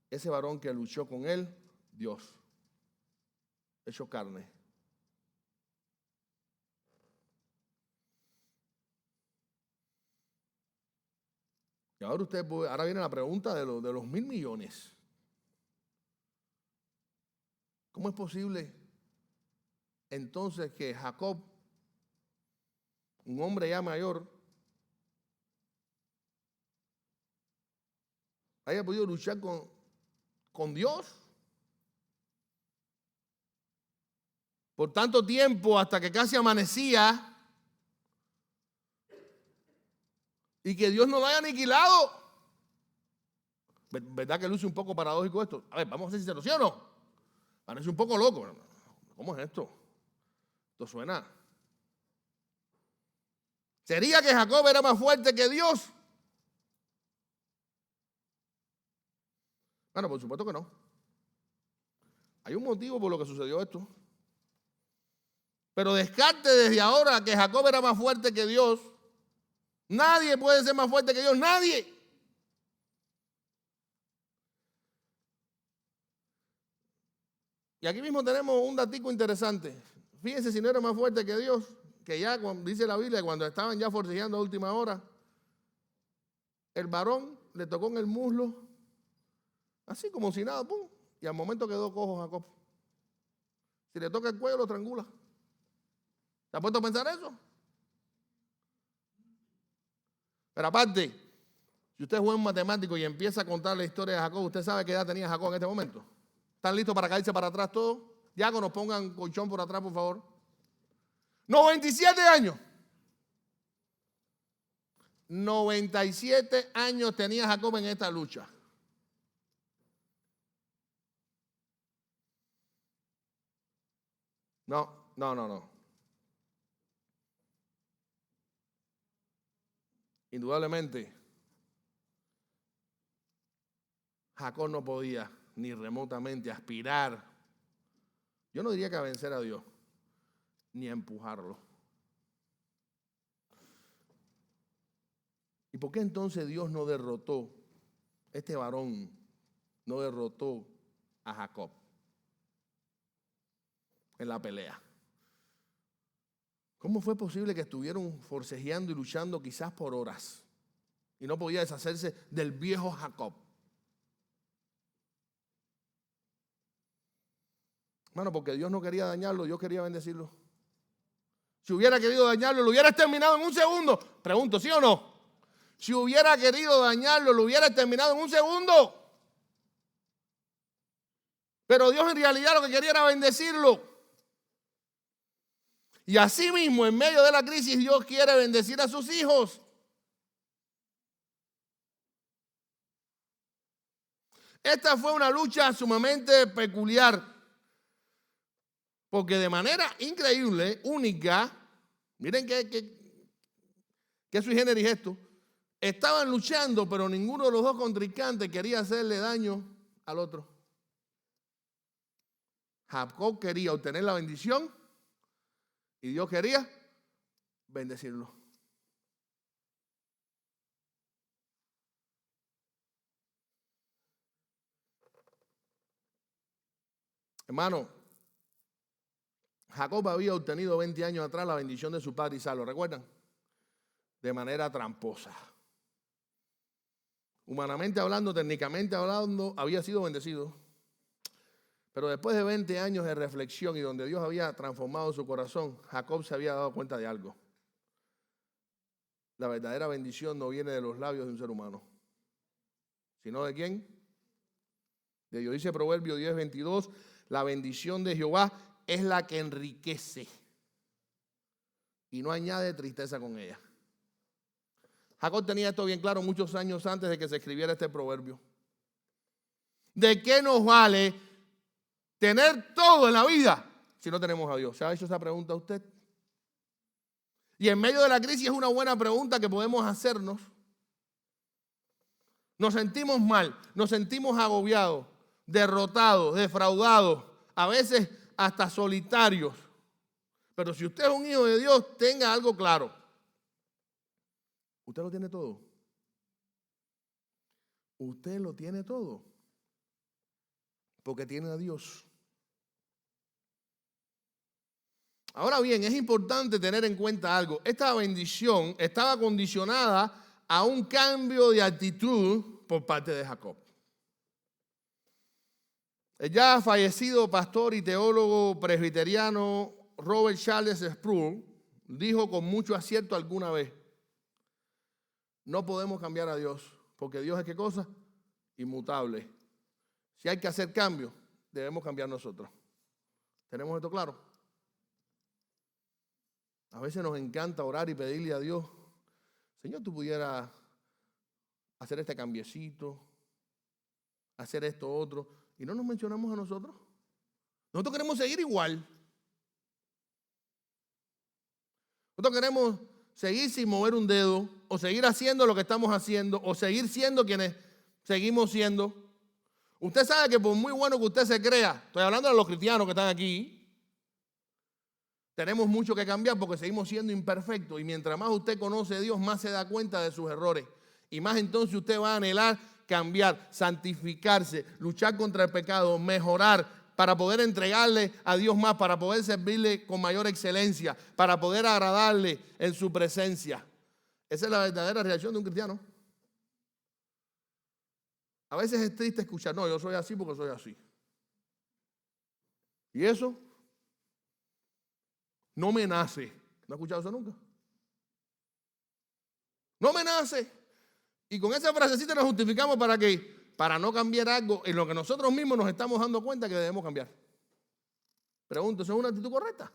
Ese varón que luchó con él, Dios. hecho carne. Y ahora viene la pregunta de los 1.000 millones. ¿Cómo es posible entonces que Jacob, un hombre ya mayor, haya podido luchar con Dios por tanto tiempo hasta que casi amanecía y que Dios no lo haya aniquilado? ¿Verdad que luce un poco paradójico esto? A ver, vamos a ser sinceros, ¿sí o no? Parece un poco loco. ¿Cómo es esto? Esto suena. ¿Sería que Jacob era más fuerte que Dios? Bueno, por supuesto que no. Hay un motivo por lo que sucedió esto. Pero descarte desde ahora que Jacob era más fuerte que Dios. Nadie puede ser más fuerte que Dios, nadie. Y aquí mismo tenemos un datico interesante. Fíjense si no era más fuerte que Dios, que ya dice la Biblia, cuando estaban ya forcejeando a última hora, el varón le tocó en el muslo, así como si nada, pum, y al momento quedó cojo Jacob. Si le toca el cuello, lo estrangula. ¿Se ha puesto a pensar eso? Pero aparte, si usted es buen matemático y empieza a contar la historia de Jacob, ¿usted sabe qué edad tenía Jacob en este momento? ¿Están listos para caerse para atrás todos? Ya que nos pongan colchón por atrás, por favor. 97 años. 97 años tenía Jacob en esta lucha. No. Indudablemente, Jacob no podía ni remotamente aspirar, yo no diría que a vencer a Dios, ni a empujarlo. ¿Y por qué entonces Dios no derrotó, este varón no derrotó a Jacob en la pelea? ¿Cómo fue posible que estuvieron forcejeando y luchando quizás por horas y no podía deshacerse del viejo Jacob? Hermano, porque Dios no quería dañarlo, Dios quería bendecirlo. Si hubiera querido dañarlo, lo hubiera exterminado en un segundo. Pregunto, ¿sí o no? Si hubiera querido dañarlo, lo hubiera exterminado en un segundo. Pero Dios en realidad lo que quería era bendecirlo. Y así mismo, en medio de la crisis, Dios quiere bendecir a sus hijos. Esta fue una lucha sumamente peculiar, porque de manera increíble, única, miren qué sui generis esto, estaban luchando, pero ninguno de los dos contrincantes quería hacerle daño al otro. Jacob quería obtener la bendición y Dios quería bendecirlo. Hermano, Jacob había obtenido 20 años atrás la bendición de su padre Isaac, ¿lo recuerdan? De manera tramposa. Humanamente hablando, técnicamente hablando, había sido bendecido. Pero después de 20 años de reflexión y donde Dios había transformado su corazón, Jacob se había dado cuenta de algo. La verdadera bendición no viene de los labios de un ser humano, sino ¿de quién? De Dios. Dice Proverbio 10:22, la bendición de Jehová es la que enriquece y no añade tristeza con ella. Jacob tenía esto bien claro muchos años antes de que se escribiera este proverbio. ¿De qué nos vale tener todo en la vida si no tenemos a Dios? ¿Se ha hecho esa pregunta a usted? Y en medio de la crisis es una buena pregunta que podemos hacernos. Nos sentimos mal, nos sentimos agobiados, derrotados, defraudados, a veces hasta solitarios. Pero si usted es un hijo de Dios, tenga algo claro. Usted lo tiene todo. Usted lo tiene todo. Porque tiene a Dios. Ahora bien, es importante tener en cuenta algo. Esta bendición estaba condicionada a un cambio de actitud por parte de Jacob. El ya fallecido pastor y teólogo presbiteriano Robert Charles Sproul dijo con mucho acierto alguna vez: no podemos cambiar a Dios, porque Dios es ¿qué cosa? Inmutable. Si hay que hacer cambios, debemos cambiar nosotros. ¿Tenemos esto claro? A veces nos encanta orar y pedirle a Dios: Señor, tú pudieras hacer este cambiecito, hacer esto otro, y no nos mencionamos a nosotros. Nosotros queremos seguir igual. Nosotros queremos seguir sin mover un dedo, o seguir haciendo lo que estamos haciendo, o seguir siendo quienes seguimos siendo. Usted sabe que por muy bueno que usted se crea, estoy hablando de los cristianos que están aquí, tenemos mucho que cambiar porque seguimos siendo imperfectos, y mientras más usted conoce a Dios, más se da cuenta de sus errores, y más entonces usted va a anhelar cambiar, santificarse, luchar contra el pecado, mejorar para poder entregarle a Dios más, para poder servirle con mayor excelencia, para poder agradarle en su presencia. Esa es la verdadera reacción de un cristiano. A veces es triste escuchar: no, yo soy así porque soy así. ¿Y eso? No me nace. ¿No has escuchado eso nunca? No me nace. Y con esa frasecita nos justificamos ¿para qué? Para no cambiar algo en lo que nosotros mismos nos estamos dando cuenta que debemos cambiar. Pregunto, ¿eso es una actitud correcta?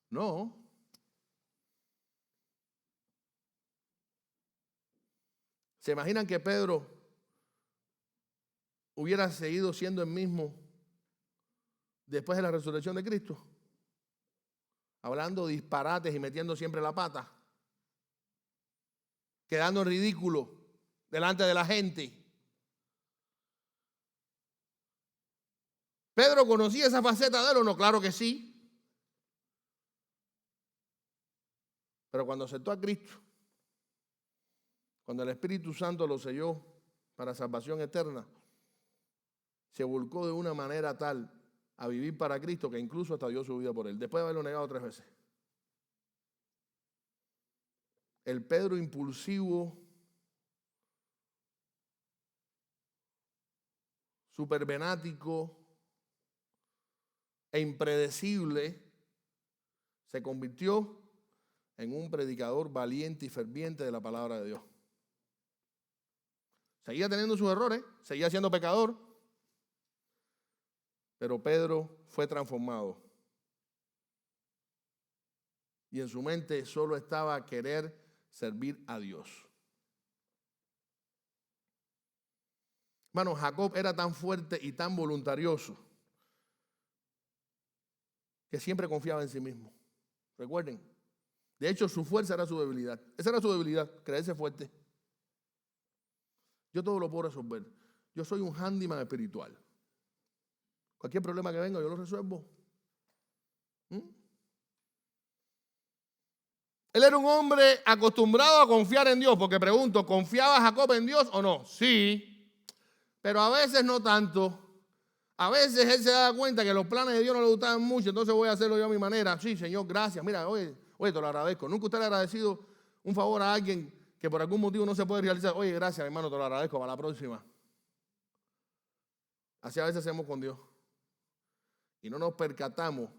No. ¿Se imaginan que Pedro hubiera seguido siendo el mismo después de la resurrección de Cristo? Hablando disparates y metiendo siempre la pata, quedando en ridículo delante de la gente. ¿Pedro conocía esa faceta de él o no? Claro que sí. Pero cuando aceptó a Cristo, cuando el Espíritu Santo lo selló para salvación eterna, se volcó de una manera tal a vivir para Cristo que incluso hasta dio su vida por él, después de haberlo negado 3 veces. El Pedro impulsivo, supervenático e impredecible, se convirtió en un predicador valiente y ferviente de la palabra de Dios. Seguía teniendo sus errores, seguía siendo pecador, pero Pedro fue transformado. Y en su mente solo estaba querer servir a Dios. Hermano, Jacob era tan fuerte y tan voluntarioso que siempre confiaba en sí mismo. Recuerden, de hecho su fuerza era su debilidad. Esa era su debilidad, creerse fuerte. Yo todo lo puedo resolver. Yo soy un handyman espiritual. Cualquier problema que venga, yo lo resuelvo. Él era un hombre acostumbrado a confiar en Dios, porque pregunto, ¿confiaba Jacob en Dios o no? Sí, pero a veces no tanto. A veces él se da cuenta que los planes de Dios no le gustaban mucho, entonces voy a hacerlo yo a mi manera. Sí, Señor, gracias. Mira, oye, te lo agradezco. ¿Nunca usted le ha agradecido un favor a alguien que por algún motivo no se puede realizar? Oye, gracias, hermano, te lo agradezco, para la próxima. Así a veces hacemos con Dios. Y no nos percatamos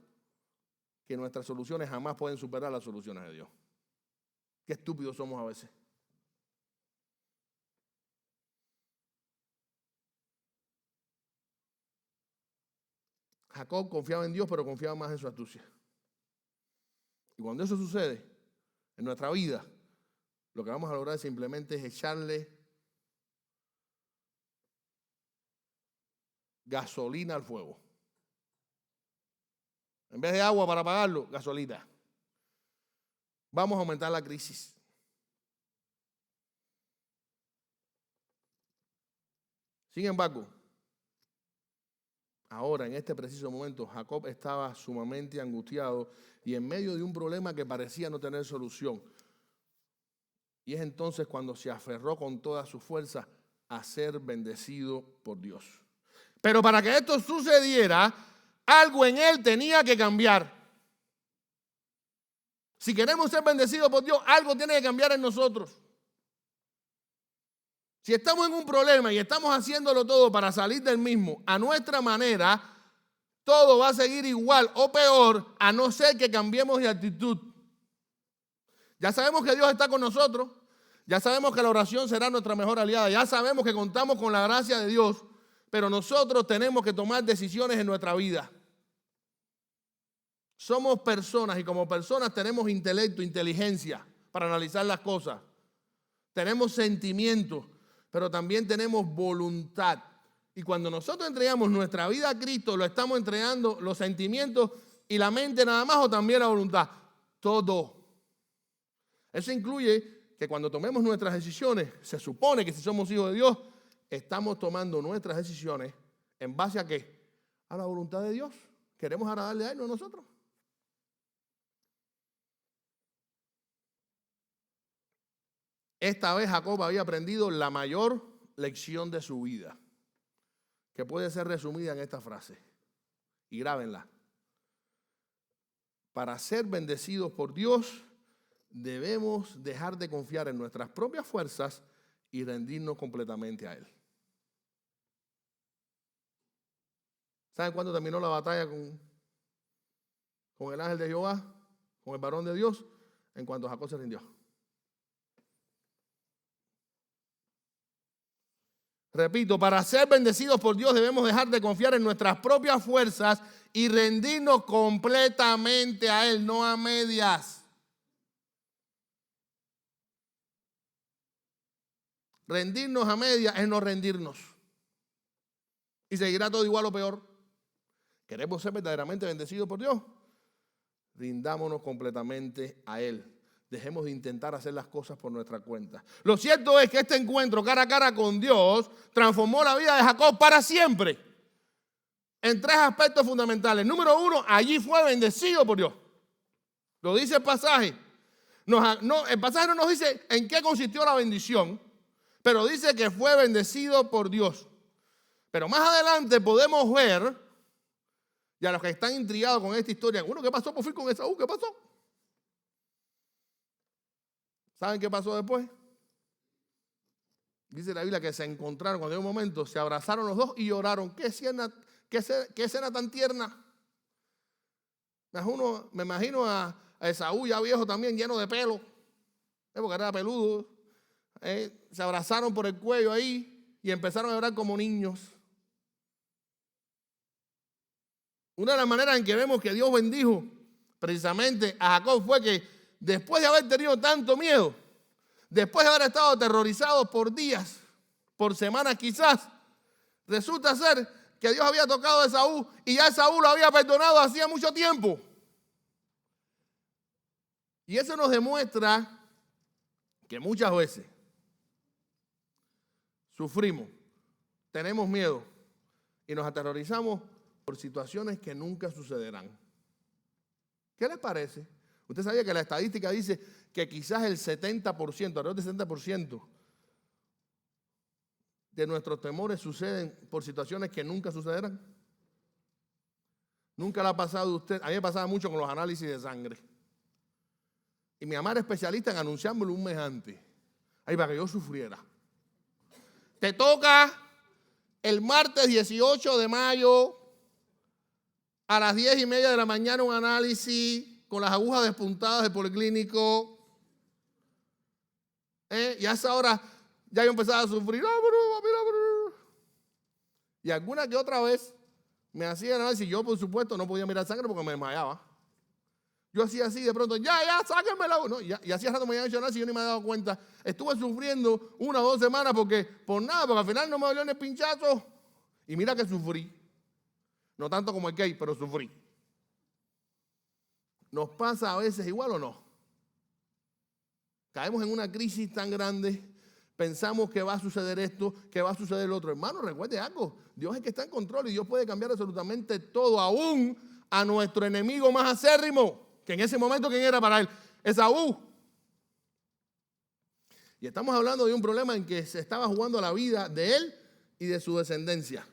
que nuestras soluciones jamás pueden superar las soluciones de Dios. Qué estúpidos somos a veces. Jacob confiaba en Dios, pero confiaba más en su astucia. Y cuando eso sucede en nuestra vida, lo que vamos a lograr simplemente es echarle gasolina al fuego. En vez de agua para apagarlo, gasolina. Vamos a aumentar la crisis. Sin embargo, ahora, en este preciso momento, Jacob estaba sumamente angustiado y en medio de un problema que parecía no tener solución. Y es entonces cuando se aferró con toda su fuerza a ser bendecido por Dios. Pero para que esto sucediera, algo en él tenía que cambiar. Si queremos ser bendecidos por Dios, algo tiene que cambiar en nosotros. Si estamos en un problema y estamos haciéndolo todo para salir del mismo a nuestra manera, todo va a seguir igual o peor, a no ser que cambiemos de actitud. Ya sabemos que Dios está con nosotros. Ya sabemos que la oración será nuestra mejor aliada. Ya sabemos que contamos con la gracia de Dios. Pero nosotros tenemos que tomar decisiones en nuestra vida. Somos personas y como personas tenemos intelecto, inteligencia para analizar las cosas. Tenemos sentimientos, pero también tenemos voluntad. Y cuando nosotros entregamos nuestra vida a Cristo, lo estamos entregando los sentimientos y la mente nada más o también la voluntad. Todo. Eso incluye que cuando tomemos nuestras decisiones, se supone que si somos hijos de Dios, estamos tomando nuestras decisiones en base a ¿qué? A la voluntad de Dios. Queremos agradarle a Él, no a nosotros. Esta vez Jacob había aprendido la mayor lección de su vida, que puede ser resumida en esta frase. Y grábenla. Para ser bendecidos por Dios, debemos dejar de confiar en nuestras propias fuerzas y rendirnos completamente a Él. ¿Saben cuándo terminó la batalla con el ángel de Jehová, con el varón de Dios? En cuanto Jacob se rindió. Repito, para ser bendecidos por Dios debemos dejar de confiar en nuestras propias fuerzas y rendirnos completamente a Él, no a medias. Rendirnos a medias es no rendirnos. Y seguirá todo igual o peor. ¿Queremos ser verdaderamente bendecidos por Dios? Rindámonos completamente a Él. Dejemos de intentar hacer las cosas por nuestra cuenta. Lo cierto es que este encuentro cara a cara con Dios transformó la vida de Jacob para siempre. En tres aspectos fundamentales. Número uno, allí fue bendecido por Dios. Lo dice el pasaje. El pasaje no nos dice en qué consistió la bendición, pero dice que fue bendecido por Dios. Pero más adelante podemos ver, y a los que están intrigados con esta historia, bueno, ¿qué pasó por fin con Esaú? ¿Qué pasó? ¿Saben qué pasó después? Dice la Biblia que se encontraron, cuando llegó un momento, se abrazaron los dos y lloraron. ¿Qué escena tan tierna? Me imagino a Esaú ya viejo también, lleno de pelo, porque era peludo. Se abrazaron por el cuello ahí y empezaron a llorar como niños. Una de las maneras en que vemos que Dios bendijo precisamente a Jacob fue que después de haber tenido tanto miedo, después de haber estado aterrorizados por días, por semanas quizás, resulta ser que Dios había tocado a Esaú y ya Esaú lo había perdonado hacía mucho tiempo. Y eso nos demuestra que muchas veces sufrimos, tenemos miedo y nos aterrorizamos por situaciones que nunca sucederán. ¿Qué les parece? Usted sabía que la estadística dice que quizás el 70%, alrededor del 70% de nuestros temores suceden por situaciones que nunca sucederán. Nunca le ha pasado a usted. A mí me pasaba mucho con los análisis de sangre. Y mi mamá era especialista en anunciármelo un mes antes. Ahí para que yo sufriera. Te toca el martes 18 de mayo a las 10:30 de la mañana un análisis con las agujas despuntadas del policlínico. Y a esa hora ya yo empezaba a sufrir. Y alguna que otra vez me hacía análisis. Yo, por supuesto, no podía mirar sangre porque me desmayaba. Yo hacía así de pronto, ya, sáquenmela. No, y hacía rato me había hecho análisis y yo ni me había dado cuenta. Estuve sufriendo 1 o 2 semanas porque al final no me dolió ni el pinchazo. Y mira que sufrí. No tanto como el Key, pero sufrí. ¿Nos pasa a veces igual o no? Caemos en una crisis tan grande, pensamos que va a suceder esto, que va a suceder lo otro. Hermano, recuerde algo, Dios es el que está en control y Dios puede cambiar absolutamente todo, aún a nuestro enemigo más acérrimo, que en ese momento, ¿quién era para él? Esaú. Y estamos hablando de un problema en que se estaba jugando la vida de él y de su descendencia.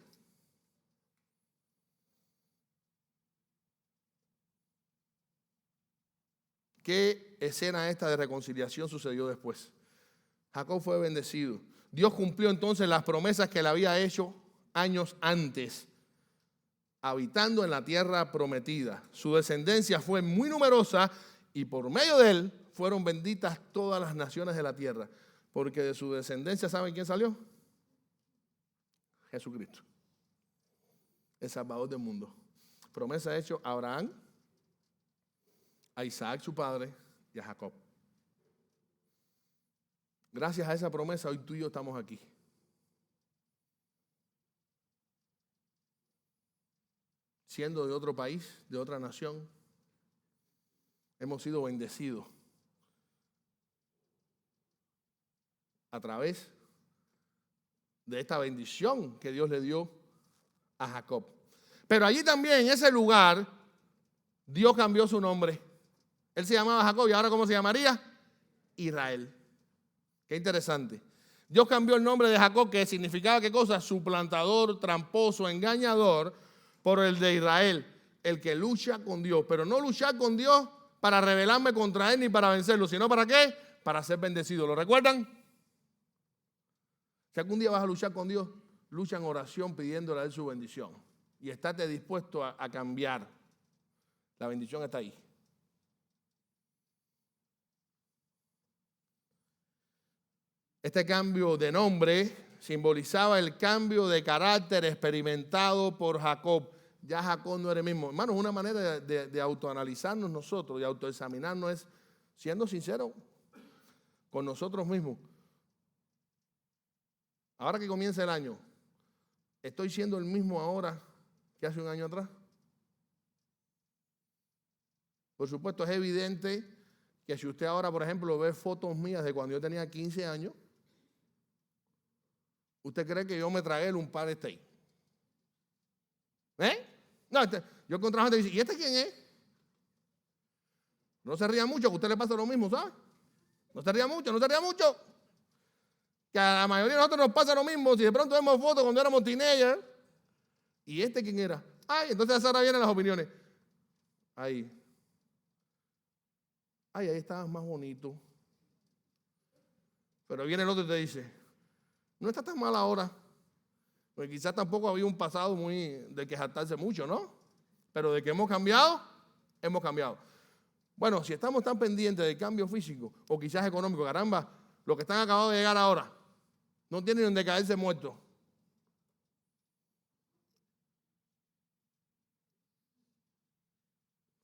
¿Qué escena esta de reconciliación sucedió después? Jacob fue bendecido. Dios cumplió entonces las promesas que le había hecho años antes, habitando en la tierra prometida. Su descendencia fue muy numerosa y por medio de él fueron benditas todas las naciones de la tierra. Porque de su descendencia, ¿saben quién salió? Jesucristo, el Salvador del mundo. Promesa hecha a Abraham, a Isaac su padre y a Jacob. Gracias a esa promesa hoy tú y yo estamos aquí. Siendo de otro país, de otra nación, hemos sido bendecidos a través de esta bendición que Dios le dio a Jacob. Pero allí también, en ese lugar, Dios cambió su nombre. Él se llamaba Jacob y ahora ¿cómo se llamaría? Israel. Qué interesante. Dios cambió el nombre de Jacob, que significaba ¿qué cosa? Suplantador, tramposo, engañador, por el de Israel, el que lucha con Dios. Pero no luchar con Dios para rebelarme contra él ni para vencerlo, sino ¿para qué? Para ser bendecido. ¿Lo recuerdan? Si algún día vas a luchar con Dios, lucha en oración pidiéndole a él su bendición. Y estate dispuesto a cambiar. La bendición está ahí. Este cambio de nombre simbolizaba el cambio de carácter experimentado por Jacob. Ya Jacob no era el mismo. Hermanos, una manera de autoanalizarnos nosotros, de autoexaminarnos es siendo sinceros con nosotros mismos. Ahora que comienza el año, ¿estoy siendo el mismo ahora que hace un año atrás? Por supuesto, es evidente que si usted ahora, por ejemplo, ve fotos mías de cuando yo tenía 15 años, ¿usted cree que yo me tragué un par de steak? No, yo encontré gente que dice, ¿y este quién es? No se ría mucho, que a usted le pasa lo mismo, ¿sabe? No se ría mucho, no se ría mucho. Que a la mayoría de nosotros nos pasa lo mismo. Si de pronto vemos fotos cuando éramos teenagers, ¿y este quién era? Ay, entonces ahora vienen las opiniones. Ahí estabas más bonito. Pero viene el otro y te dice, no está tan mal ahora. Porque quizás tampoco había un pasado muy de que jactarse mucho, ¿no? Pero de que hemos cambiado, hemos cambiado. Bueno, si estamos tan pendientes del cambio físico o quizás económico, caramba, los que están acabados de llegar ahora no tienen donde caerse muertos.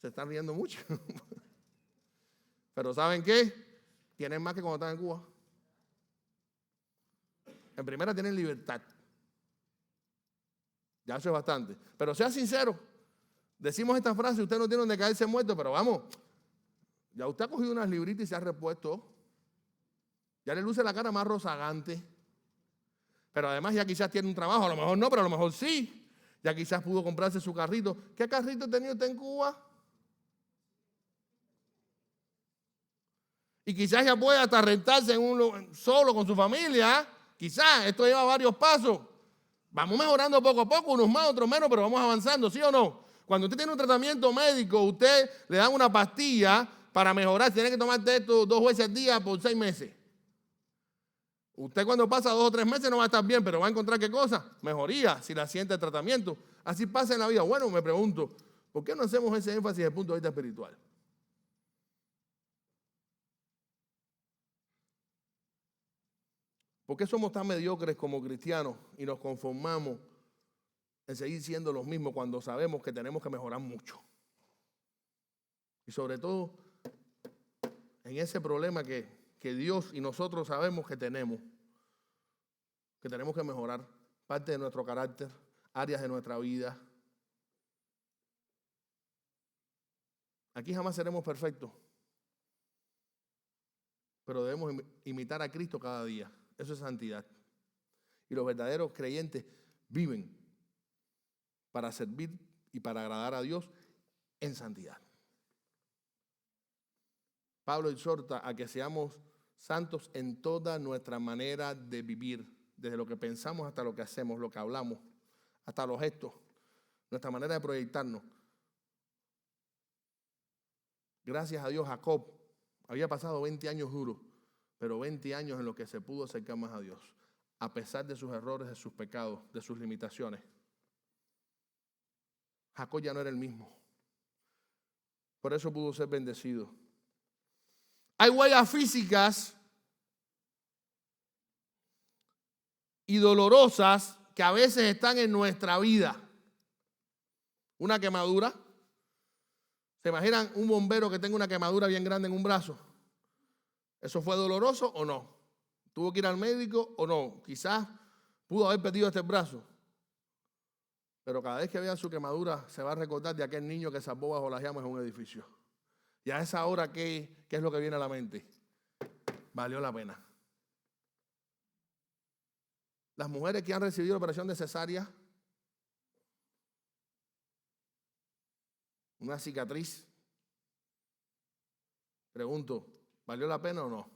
Se están riendo mucho. Pero ¿saben qué? Tienen más que cuando están en Cuba. En primera tienen libertad. Ya eso es bastante. Pero sea sincero. Decimos esta frase, usted no tiene donde caerse muerto, pero vamos, ya usted ha cogido unas libritas y se ha repuesto. Ya le luce la cara más rozagante. Pero además ya quizás tiene un trabajo, a lo mejor no, pero a lo mejor sí. Ya quizás pudo comprarse su carrito. ¿Qué carrito tenía usted en Cuba? Y quizás ya puede hasta rentarse solo con su familia. Quizás, esto lleva varios pasos. Vamos mejorando poco a poco, unos más, otros menos, pero vamos avanzando, ¿sí o no? Cuando usted tiene un tratamiento médico, usted le dan una pastilla para mejorar. Tiene que tomar esto 2 veces al día por 6 meses. Usted cuando pasa 2 o 3 meses no va a estar bien, pero va a encontrar ¿qué cosa? Mejoría, si la siente el tratamiento. Así pasa en la vida. Bueno, me pregunto, ¿por qué no hacemos ese énfasis desde el punto de vista espiritual? ¿Por qué somos tan mediocres como cristianos y nos conformamos en seguir siendo los mismos cuando sabemos que tenemos que mejorar mucho? Y sobre todo en ese problema que Dios y nosotros sabemos que tenemos que mejorar parte de nuestro carácter, áreas de nuestra vida. Aquí jamás seremos perfectos, pero debemos imitar a Cristo cada día. Eso es santidad. Y los verdaderos creyentes viven para servir y para agradar a Dios en santidad. Pablo exhorta a que seamos santos en toda nuestra manera de vivir, desde lo que pensamos hasta lo que hacemos, lo que hablamos, hasta los gestos, nuestra manera de proyectarnos. Gracias a Dios, Jacob había pasado 20 años duros, pero 20 años en los que se pudo acercar más a Dios, a pesar de sus errores, de sus pecados, de sus limitaciones. Jacob ya no era el mismo. Por eso pudo ser bendecido. Hay huellas físicas y dolorosas que a veces están en nuestra vida. Una quemadura. ¿Se imaginan un bombero que tenga una quemadura bien grande en un brazo? ¿Eso fue doloroso o no? ¿Tuvo que ir al médico o no? Quizás pudo haber perdido este brazo. Pero cada vez que vea su quemadura se va a recordar de aquel niño que salvó bajo las llamas en un edificio. Y a esa hora, ¿qué es lo que viene a la mente? Valió la pena. Las mujeres que han recibido la operación de cesárea, una cicatriz, pregunto, ¿valió la pena o no?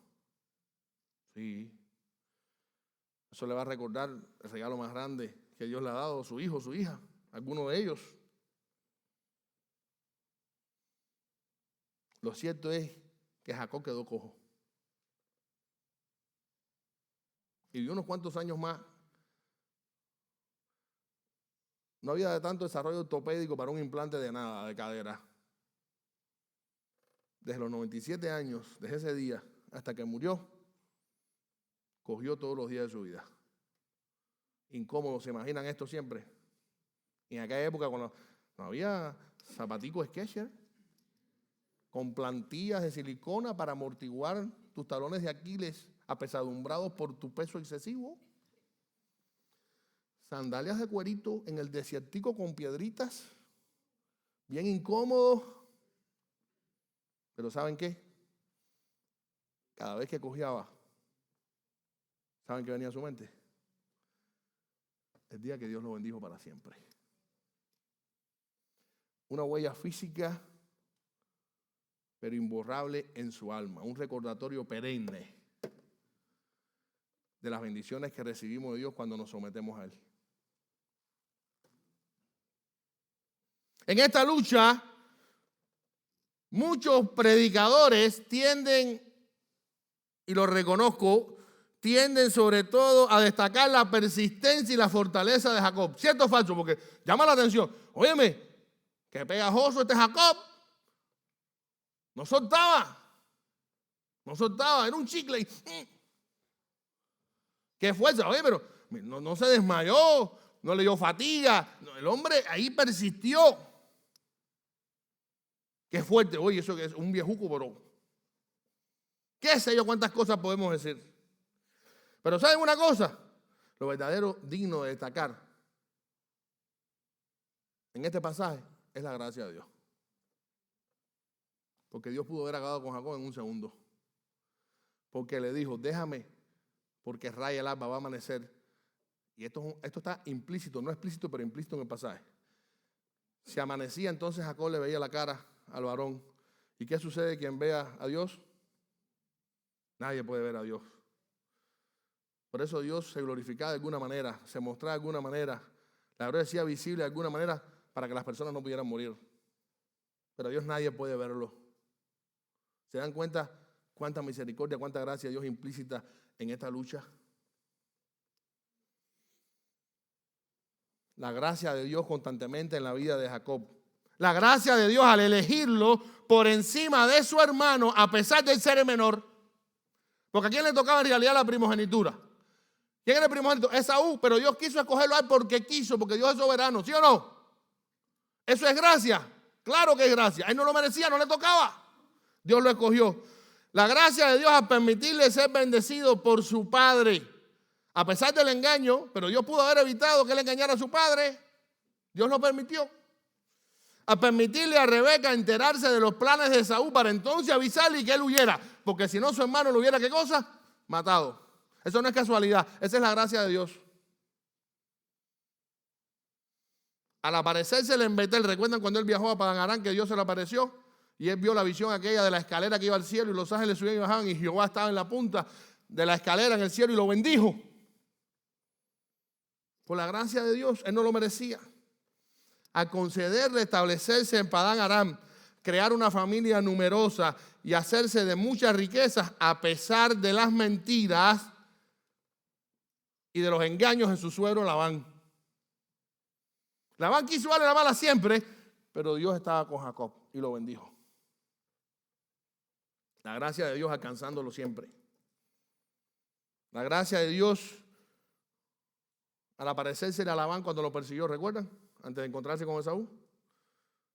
Sí. Eso le va a recordar el regalo más grande que Dios le ha dado a su hijo, su hija, alguno de ellos. Lo cierto es que Jacob quedó cojo. Y vivió unos cuantos años más. No había tanto desarrollo ortopédico para un implante de nada, de cadera. Desde los 97 años, desde ese día hasta que murió, cogió todos los días de su vida. Incómodo, ¿se imaginan esto siempre? En aquella época cuando no había zapaticos Skechers con plantillas de silicona para amortiguar tus talones de Aquiles apesadumbrados por tu peso excesivo. Sandalias de cuerito en el desiertico con piedritas, bien incómodo. Pero ¿saben qué? Cada vez que cojeaba, ¿saben qué venía a su mente? El día que Dios lo bendijo para siempre. Una huella física, pero imborrable en su alma. Un recordatorio perenne de las bendiciones que recibimos de Dios cuando nos sometemos a Él. En esta lucha, muchos predicadores tienden, y lo reconozco, tienden sobre todo a destacar la persistencia y la fortaleza de Jacob. ¿Cierto o falso? Porque llama la atención. Óyeme, qué pegajoso este Jacob. No soltaba, era un chicle. Qué fuerza, oye, pero no se desmayó, no le dio fatiga. No, el hombre ahí persistió. Qué fuerte, oye, eso que es un viejuco, pero qué sé yo cuántas cosas podemos decir. Pero ¿saben una cosa? Lo verdadero digno de destacar en este pasaje es la gracia de Dios. Porque Dios pudo haber acabado con Jacob en un segundo. Porque le dijo, déjame, porque raya el alba, va a amanecer. Y esto está implícito, no explícito, pero implícito en el pasaje. Si amanecía, entonces Jacob le veía la cara al varón. ¿Y qué sucede quien vea a Dios? Nadie puede ver a Dios. Por eso Dios se glorificaba de alguna manera, se mostraba de alguna manera, la gloria decía visible de alguna manera para que las personas no pudieran morir. Pero a Dios nadie puede verlo. ¿Se dan cuenta cuánta misericordia, cuánta gracia Dios implícita en esta lucha? La gracia de Dios constantemente en la vida de Jacob. La gracia de Dios al elegirlo por encima de su hermano a pesar de ser el menor. Porque ¿a quién le tocaba en realidad la primogenitura? ¿Quién era el primogénito? Esaú, pero Dios quiso escogerlo a él porque quiso, porque Dios es soberano, ¿sí o no? Eso es gracia, claro que es gracia. Él no lo merecía, no le tocaba. Dios lo escogió. La gracia de Dios al permitirle ser bendecido por su padre, a pesar del engaño, pero Dios pudo haber evitado que él engañara a su padre. Dios lo permitió. A permitirle a Rebeca enterarse de los planes de Esaú para entonces avisarle y que él huyera, porque si no su hermano lo hubiera, ¿qué cosa? Matado. Eso no es casualidad, esa es la gracia de Dios. Al aparecérsele en Betel, ¿recuerdan cuando él viajó a Padán Aram que Dios se le apareció? Y él vio la visión aquella de la escalera que iba al cielo y los ángeles subían y bajaban y Jehová estaba en la punta de la escalera en el cielo y lo bendijo. Por la gracia de Dios, él no lo merecía. Al concederle establecerse en Padán Aram, crear una familia numerosa y hacerse de muchas riquezas a pesar de las mentiras y de los engaños de su suegro Labán. Labán quiso darle la mala siempre, pero Dios estaba con Jacob y lo bendijo. La gracia de Dios alcanzándolo siempre. La gracia de Dios al aparecerse a Labán cuando lo persiguió, ¿recuerdan? Antes de encontrarse con Esaú.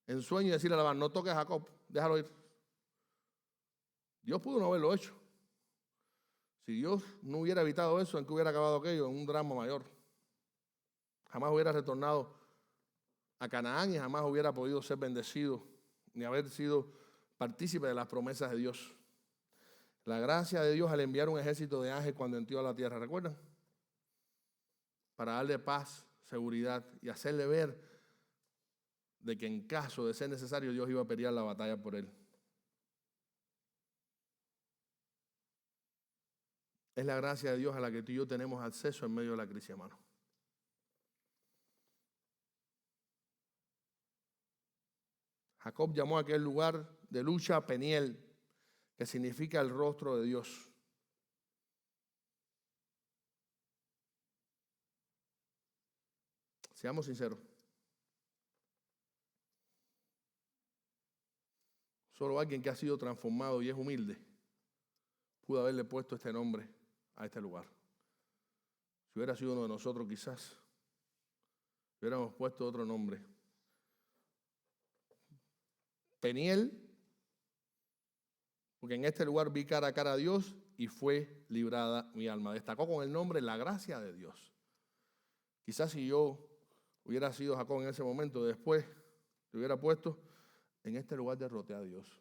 En sueño y decirle a Labán, no toques a Jacob, déjalo ir. Dios pudo no haberlo hecho. Si Dios no hubiera evitado eso, ¿en qué hubiera acabado aquello? En un drama mayor. Jamás hubiera retornado a Canaán y jamás hubiera podido ser bendecido ni haber sido partícipe de las promesas de Dios. La gracia de Dios al enviar un ejército de ángeles cuando entró a la tierra, ¿recuerdan? Para darle paz, seguridad y hacerle ver de que en caso de ser necesario Dios iba a pelear la batalla por él. Es la gracia de Dios a la que tú y yo tenemos acceso en medio de la crisis, hermano. Jacob llamó a aquel lugar de lucha Peniel, que significa el rostro de Dios. Seamos sinceros. Solo alguien que ha sido transformado y es humilde pudo haberle puesto este nombre a este lugar. Si hubiera sido uno de nosotros, quizás hubiéramos puesto otro nombre. Peniel, porque en este lugar vi cara a cara a Dios y fue librada mi alma. Destacó con el nombre la gracia de Dios. Quizás si yo hubiera sido Jacob en ese momento, después le hubiera puesto, en este lugar derroté a Dios.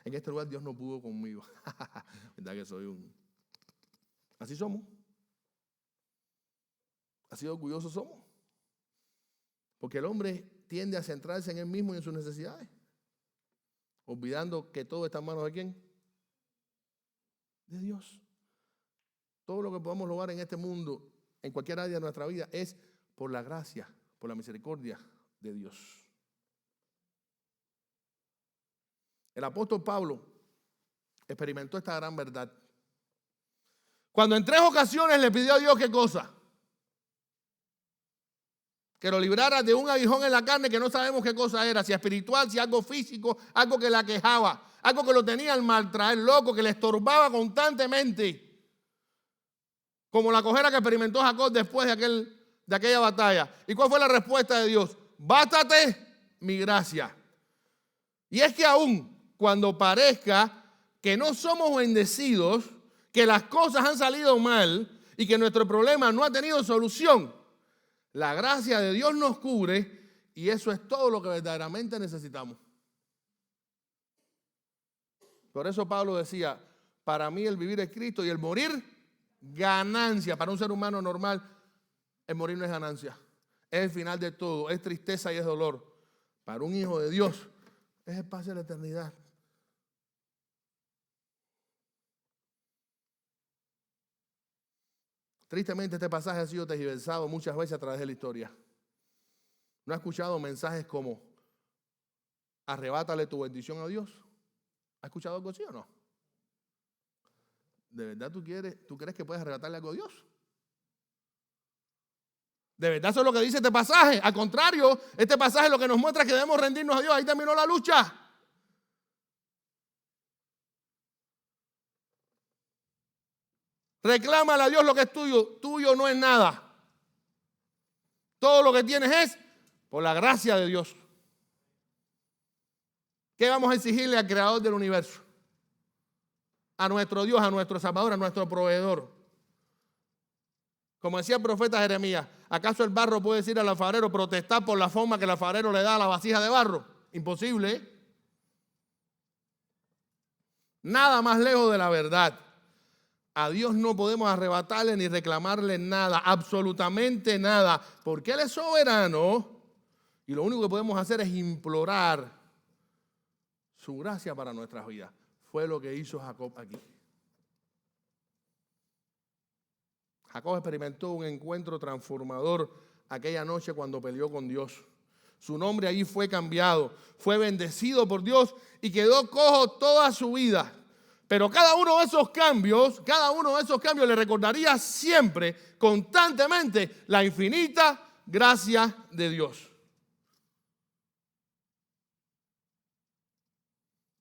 En este lugar Dios no pudo conmigo. ¿Verdad que soy un...? Así somos. Así orgullosos somos. Porque el hombre tiende a centrarse en él mismo y en sus necesidades, olvidando que todo está en manos de ¿quién? De Dios. Todo lo que podamos lograr en este mundo, en cualquier área de nuestra vida, es por la gracia, por la misericordia de Dios. El apóstol Pablo experimentó esta gran verdad. Cuando en 3 ocasiones le pidió a Dios, ¿qué cosa? Que lo librara de un aguijón en la carne que no sabemos qué cosa era, si espiritual, si algo físico, algo que la quejaba, algo que lo tenía al maltraer, loco, que le estorbaba constantemente. Como la cojera que experimentó Jacob después de aquella batalla. ¿Y cuál fue la respuesta de Dios? Bástate mi gracia. Y es que aún cuando parezca que no somos bendecidos, que las cosas han salido mal y que nuestro problema no ha tenido solución, la gracia de Dios nos cubre y eso es todo lo que verdaderamente necesitamos. Por eso Pablo decía, para mí el vivir es Cristo y el morir, ganancia. Para un ser humano normal, el morir no es ganancia. Es el final de todo, es tristeza y es dolor. Para un hijo de Dios, es el pase de la eternidad. Tristemente este pasaje ha sido tergiversado muchas veces a través de la historia. ¿No ha escuchado mensajes como arrebátale tu bendición a Dios? ¿Ha escuchado algo así o no? ¿De verdad tú crees que puedes arrebatarle algo a Dios? ¿De verdad eso es lo que dice este pasaje? Al contrario, este pasaje lo que nos muestra es que debemos rendirnos a Dios. Ahí terminó la lucha. Reclámale a Dios lo que es tuyo. Tuyo no es nada. Todo lo que tienes es por la gracia de Dios. ¿Qué vamos a exigirle al creador del universo? A nuestro Dios, a nuestro Salvador, a nuestro proveedor. Como decía el profeta Jeremías, ¿acaso el barro puede decir al alfarero protestar por la forma que el alfarero le da a la vasija de barro? Imposible, ¿eh? Nada más lejos de la verdad. A Dios no podemos arrebatarle ni reclamarle nada, absolutamente nada, porque Él es soberano y lo único que podemos hacer es implorar su gracia para nuestras vidas. Fue lo que hizo Jacob aquí. Jacob experimentó un encuentro transformador aquella noche cuando peleó con Dios. Su nombre allí fue cambiado, fue bendecido por Dios y quedó cojo toda su vida. Pero cada uno de esos cambios le recordaría siempre, constantemente, la infinita gracia de Dios.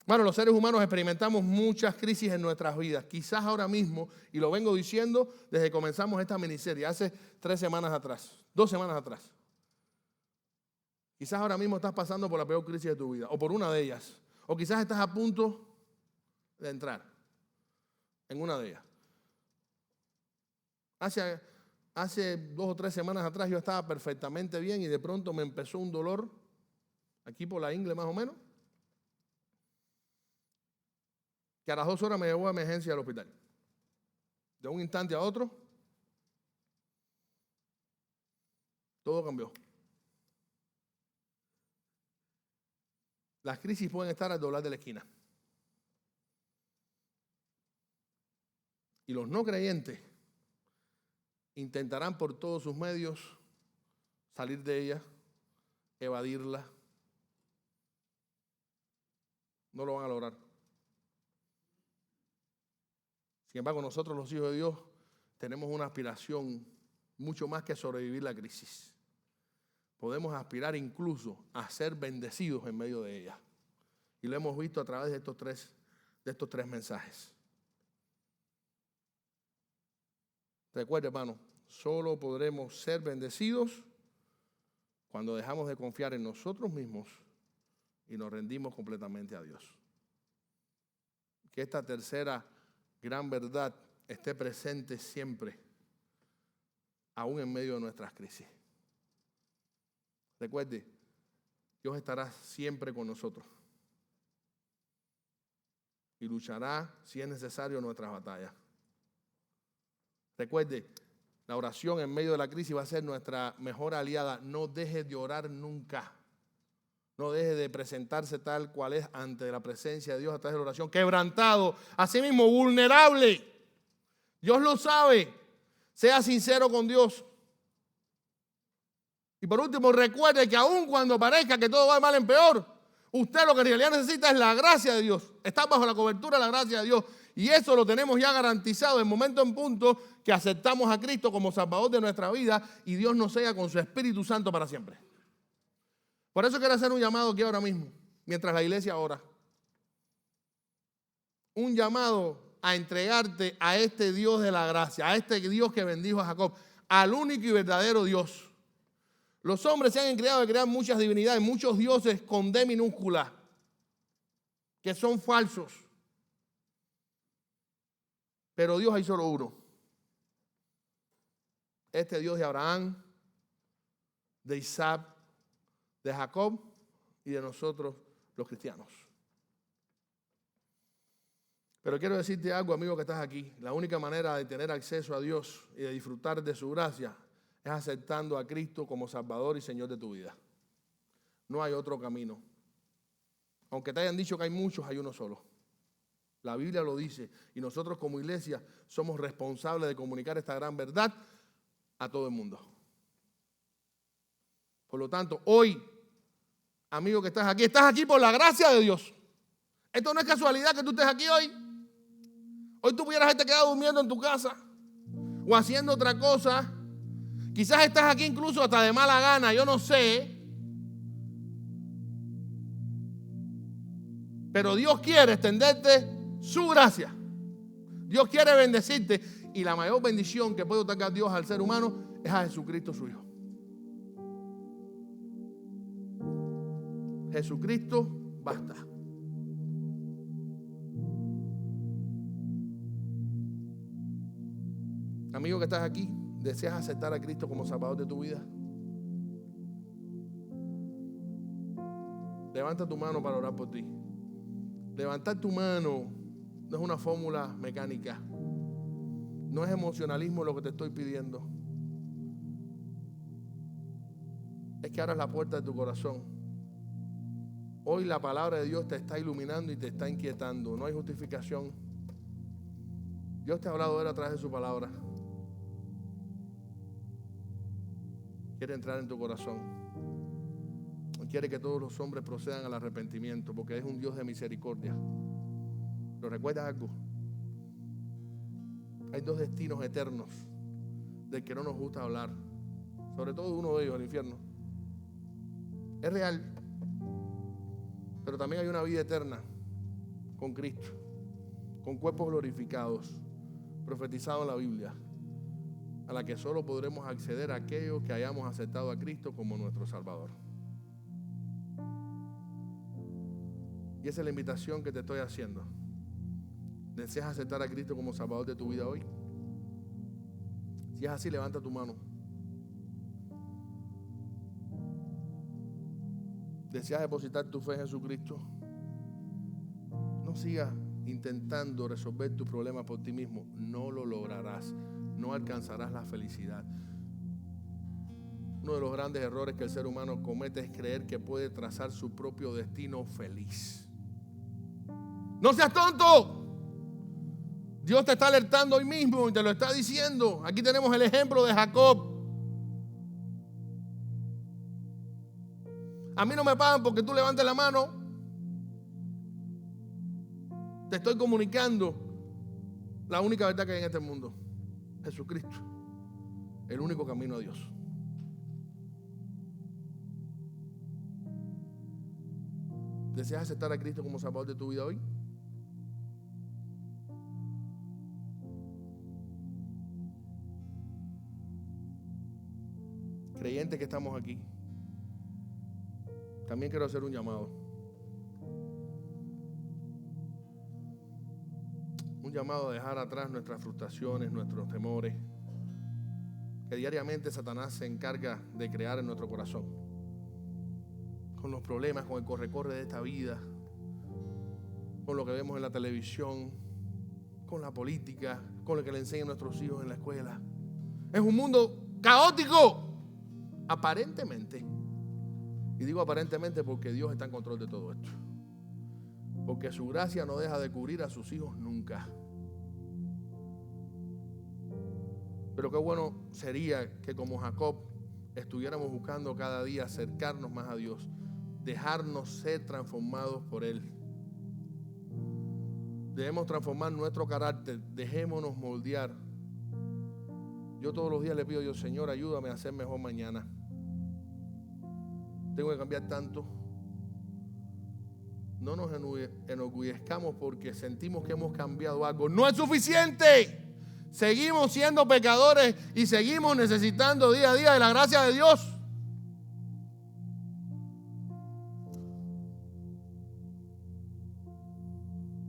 Bueno, los seres humanos experimentamos muchas crisis en nuestras vidas. Quizás ahora mismo, y lo vengo diciendo desde que comenzamos esta miniserie, hace 2 semanas atrás. Quizás ahora mismo estás pasando por la peor crisis de tu vida, o por una de ellas. O quizás estás a punto de entrar en una de ellas. Hace 2 o 3 semanas atrás yo estaba perfectamente bien y de pronto me empezó un dolor, aquí por la ingle más o menos, que a las 2 horas me llevó a emergencia al hospital. De un instante a otro, todo cambió. Las crisis pueden estar al doblar de la esquina. Y los no creyentes intentarán por todos sus medios salir de ella, evadirla. No lo van a lograr. Sin embargo, nosotros los hijos de Dios tenemos una aspiración mucho más que sobrevivir la crisis. Podemos aspirar incluso a ser bendecidos en medio de ella. Y lo hemos visto a través de estos tres mensajes. Recuerde, hermano, solo podremos ser bendecidos cuando dejamos de confiar en nosotros mismos y nos rendimos completamente a Dios. Que esta tercera gran verdad esté presente siempre, aún en medio de nuestras crisis. Recuerde, Dios estará siempre con nosotros y luchará, si es necesario, nuestras batallas. Recuerde, la oración en medio de la crisis va a ser nuestra mejor aliada. No deje de orar nunca. No deje de presentarse tal cual es ante la presencia de Dios a través de la oración. Quebrantado, asimismo vulnerable. Dios lo sabe. Sea sincero con Dios. Y por último, recuerde que aun cuando parezca que todo va de mal en peor, usted lo que en realidad necesita es la gracia de Dios. Está bajo la cobertura de la gracia de Dios. Y eso lo tenemos ya garantizado en momento en punto que aceptamos a Cristo como Salvador de nuestra vida y Dios nos sella con su Espíritu Santo para siempre. Por eso quiero hacer un llamado aquí ahora mismo, mientras la iglesia ora. Un llamado a entregarte a este Dios de la gracia, a este Dios que bendijo a Jacob, al único y verdadero Dios. Los hombres se han encargado de crear muchas divinidades, muchos dioses con D minúscula, que son falsos. Pero Dios hay solo uno. Este Dios de Abraham, de Isaac, de Jacob y de nosotros los cristianos. Pero quiero decirte algo, amigo que estás aquí. La única manera de tener acceso a Dios y de disfrutar de su gracia es aceptando a Cristo como Salvador y Señor de tu vida. No hay otro camino. Aunque te hayan dicho que hay muchos, hay uno solo. La Biblia lo dice y nosotros como iglesia somos responsables de comunicar esta gran verdad a todo el mundo. Por lo tanto, hoy, amigo que estás aquí por la gracia de Dios. Esto no es casualidad que tú estés aquí hoy. Hoy tú pudieras haberte quedado durmiendo en tu casa o haciendo otra cosa. Quizás estás aquí incluso hasta de mala gana, yo no sé. Pero Dios quiere extenderte su gracia. Dios quiere bendecirte y la mayor bendición que puede otorgar Dios al ser humano es a Jesucristo su Hijo. Jesucristo basta. Amigo que estás aquí, ¿deseas aceptar a Cristo como Salvador de tu vida? Levanta tu mano para orar por ti. Levantar tu mano no es una fórmula mecánica. No es emocionalismo lo que te estoy pidiendo. Es que abras la puerta de tu corazón. Hoy la palabra de Dios te está iluminando y te está inquietando. No hay justificación. Dios te ha hablado de él a través de su palabra. Quiere entrar en tu corazón. quiere que todos los hombres procedan al arrepentimiento, porque es un Dios de misericordia. ¿Pero recuerdas algo? Hay dos destinos eternos del que no nos gusta hablar, sobre todo uno de ellos, el infierno. Es real, pero también hay una vida eterna con Cristo, con cuerpos glorificados, profetizado en la Biblia, a la que solo podremos acceder a aquellos que hayamos aceptado a Cristo como nuestro Salvador. Y esa es la invitación que te estoy haciendo. ¿Deseas aceptar a Cristo como Salvador de tu vida hoy? Si es así, levanta tu mano. ¿Deseas depositar tu fe en Jesucristo? No sigas intentando resolver tus problemas por ti mismo. No lo lograrás. No alcanzarás la felicidad. Uno de los grandes errores que el ser humano comete es creer que puede trazar su propio destino feliz. ¡No seas tonto! Dios te está alertando hoy mismo y te lo está diciendo. Aquí tenemos el ejemplo de Jacob. A mí no me pagan porque tú levantes la mano. Te estoy comunicando la única verdad que hay en este mundo. Jesucristo, el único camino a Dios. ¿Deseas aceptar a Cristo como Salvador de tu vida hoy? Creyentes que estamos aquí, también quiero hacer un llamado. Un llamado a dejar atrás nuestras frustraciones, nuestros temores, que diariamente Satanás se encarga de crear en nuestro corazón. Con los problemas, con el corre-corre de esta vida, con lo que vemos en la televisión, con la política, con lo que le enseñan nuestros hijos en la escuela. Es un mundo caótico, aparentemente. Y digo aparentemente porque Dios está en control de todo esto. Porque su gracia no deja de cubrir a sus hijos nunca. Pero qué bueno sería que como Jacob estuviéramos buscando cada día acercarnos más a Dios, dejarnos ser transformados por Él. Debemos transformar nuestro carácter, dejémonos moldear. Yo todos los días le pido a Dios, Señor, ayúdame a ser mejor mañana. Tengo que cambiar tanto. No nos enorgullezcamos porque sentimos que hemos cambiado algo. No es suficiente. Seguimos siendo pecadores y seguimos necesitando día a día de la gracia de Dios.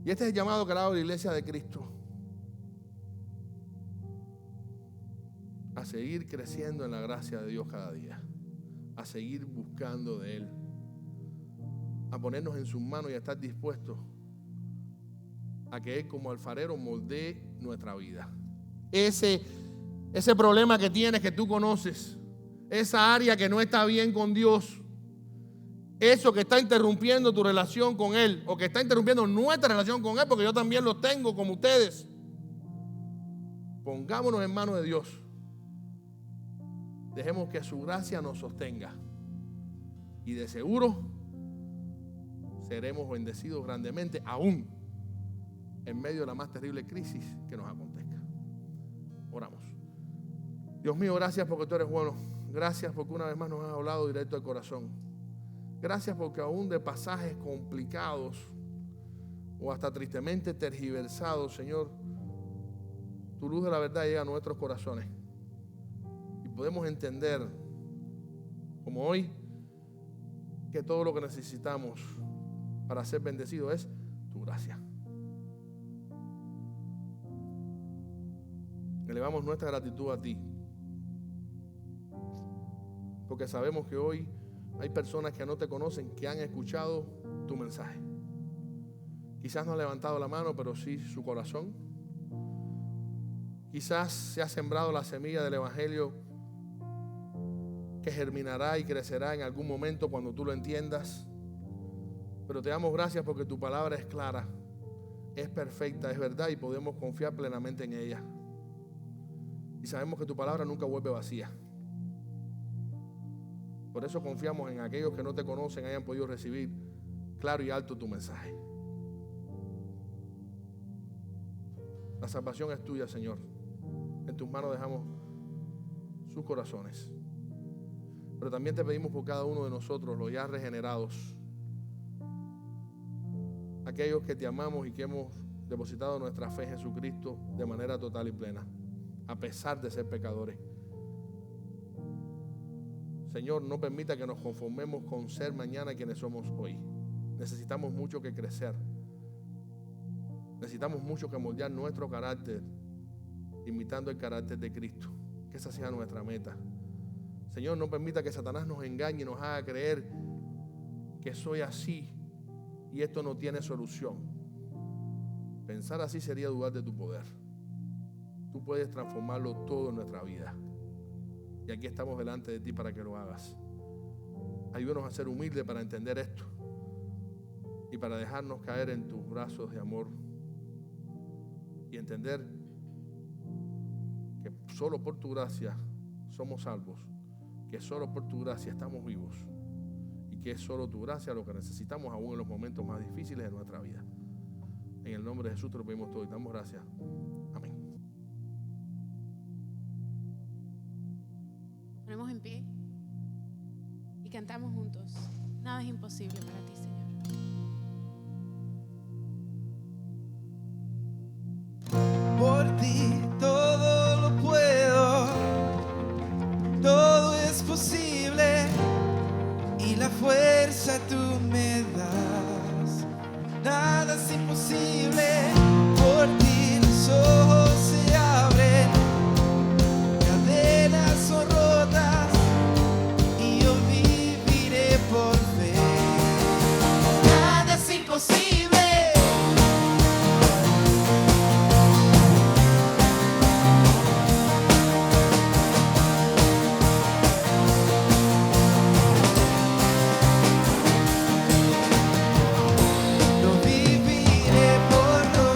Y este es el llamado que le hago a la iglesia de Cristo. A seguir creciendo en la gracia de Dios cada día. A seguir buscando de Él. A ponernos en sus manos y a estar dispuestos a que Él como alfarero moldee nuestra vida. Ese problema que tienes, que tú conoces, esa área que no está bien con Dios, eso que está interrumpiendo tu relación con Él, o que está interrumpiendo nuestra relación con Él, porque yo también lo tengo como ustedes. Pongámonos en manos de Dios. Dejemos que su gracia nos sostenga. Y de seguro seremos bendecidos grandemente, aún en medio de la más terrible crisis que nos acontezca. Oramos. Dios mío, gracias porque tú eres bueno. Gracias porque una vez más nos has hablado directo al corazón. Gracias porque aún de pasajes complicados o hasta tristemente tergiversados, Señor, tu luz de la verdad llega a nuestros corazones. Y podemos entender, como hoy, que todo lo que necesitamos para ser bendecidos es tu gracia. Elevamos nuestra gratitud a ti, porque sabemos que hoy hay personas que no te conocen, que han escuchado tu mensaje. Quizás no han levantado la mano, pero sí su corazón. Quizás se ha sembrado la semilla del Evangelio que germinará y crecerá en algún momento cuando tú lo entiendas. Pero te damos gracias porque tu palabra es clara, es perfecta, es verdad y podemos confiar plenamente en ella. Y sabemos que tu palabra nunca vuelve vacía. Por eso confiamos en aquellos que no te conocen hayan podido recibir claro y alto tu mensaje. La salvación es tuya, Señor. En tus manos dejamos sus corazones. Pero también te pedimos por cada uno de nosotros, los ya regenerados, aquellos que te amamos y que hemos depositado nuestra fe en Jesucristo de manera total y plena, a pesar de ser pecadores. Señor, no permita que nos conformemos con ser mañana quienes somos hoy. Necesitamos mucho que crecer. Necesitamos mucho que moldear nuestro carácter, imitando el carácter de Cristo. Que esa sea nuestra meta. Señor, no permita que Satanás nos engañe y nos haga creer que soy así y esto no tiene solución. Pensar así sería dudar de tu poder. Tú puedes transformarlo todo en nuestra vida. Y aquí estamos delante de ti para que lo hagas. Ayúdanos a ser humildes para entender esto y para dejarnos caer en tus brazos de amor y entender que solo por tu gracia somos salvos, que solo por tu gracia estamos vivos y que es solo tu gracia lo que necesitamos aún en los momentos más difíciles de nuestra vida. En el nombre de Jesús te lo pedimos todo y damos gracias. Amén. Ponemos en pie y cantamos juntos. Nada es imposible para ti, Señor. Por ti todo lo puedo, todo es posible y la fuerza tú me das. Nada es imposible, por ti los ojos se abren, cadenas son rotas y yo viviré por fe. Nada es imposible. No viviré por lo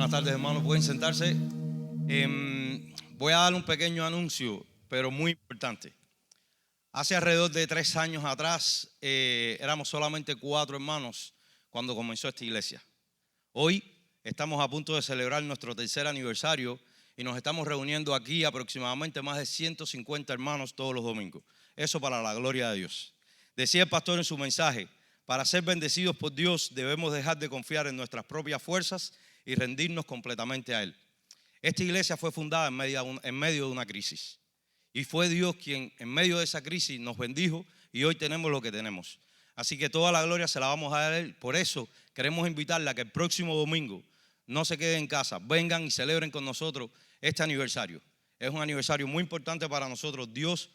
Buenas tardes, hermanos. Pueden sentarse. Voy a dar un pequeño anuncio, pero muy importante. Hace alrededor de 3 años atrás, éramos solamente 4 hermanos cuando comenzó esta iglesia. Hoy estamos a punto de celebrar nuestro 3er aniversario y nos estamos reuniendo aquí aproximadamente más de 150 hermanos todos los domingos. Eso para la gloria de Dios. Decía el pastor en su mensaje: para ser bendecidos por Dios debemos dejar de confiar en nuestras propias fuerzas y rendirnos completamente a Él. Esta iglesia fue fundada en medio de una crisis. Y fue Dios quien en medio de esa crisis nos bendijo y hoy tenemos lo que tenemos. Así que toda la gloria se la vamos a dar a Él. Por eso queremos invitarla a que el próximo domingo no se queden en casa, vengan y celebren con nosotros este aniversario. Es un aniversario muy importante para nosotros. Dios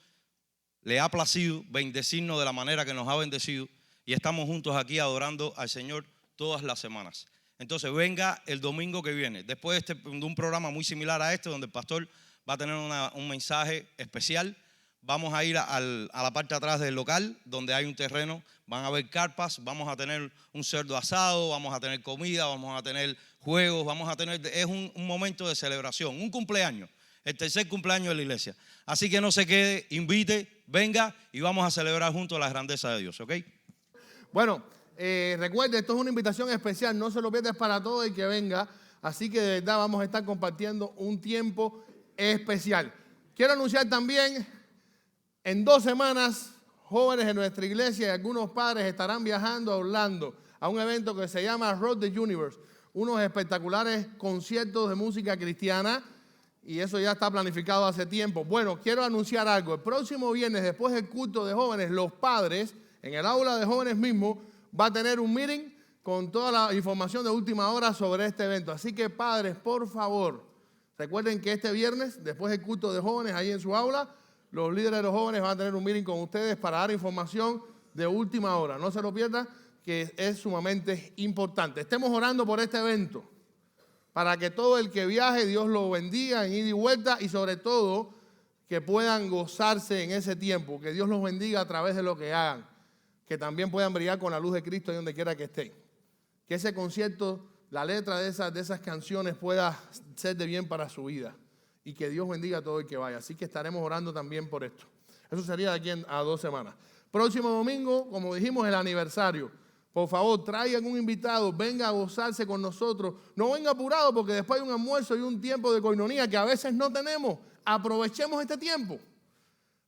le ha placido bendecirnos de la manera que nos ha bendecido y estamos juntos aquí adorando al Señor todas las semanas. Entonces venga el domingo que viene, después de un programa muy similar a este, donde el pastor va a tener un mensaje especial. Vamos a ir a la parte de atrás del local, donde hay un terreno, van a haber carpas, vamos a tener un cerdo asado, vamos a tener comida, vamos a tener juegos, es un momento de celebración, un cumpleaños, el 3er cumpleaños de la iglesia. Así que no se quede, invite, venga y vamos a celebrar juntos la grandeza de Dios, ¿ok? Bueno, recuerde, esto es una invitación especial, no se lo pierdas, para todo el que venga. Así que de verdad vamos a estar compartiendo un tiempo especial. Quiero anunciar también, en 2 semanas, jóvenes de nuestra iglesia y algunos padres estarán viajando a Orlando a un evento que se llama Road the Universe, unos espectaculares conciertos de música cristiana, y eso ya está planificado hace tiempo. Bueno, quiero anunciar algo. El próximo viernes, después del culto de jóvenes, los padres, en el aula de jóvenes mismo, va a tener un meeting con toda la información de última hora sobre este evento. Así que padres, por favor, recuerden que este viernes, después del culto de jóvenes, ahí en su aula, los líderes de los jóvenes van a tener un meeting con ustedes para dar información de última hora. No se lo pierdan, que es sumamente importante. Estemos orando por este evento, para que todo el que viaje, Dios lo bendiga en ida y vuelta, y sobre todo que puedan gozarse en ese tiempo, que Dios los bendiga a través de lo que hagan, que también puedan brillar con la luz de Cristo ahí donde quiera que estén. Que ese concierto, la letra de esas canciones pueda ser de bien para su vida, y que Dios bendiga a todo el que vaya. Así que estaremos orando también por esto. Eso sería de aquí a 2 semanas. Próximo domingo, como dijimos, el aniversario. Por favor, traigan un invitado, venga a gozarse con nosotros. No venga apurado, porque después hay un almuerzo y un tiempo de coinonía que a veces no tenemos. Aprovechemos este tiempo.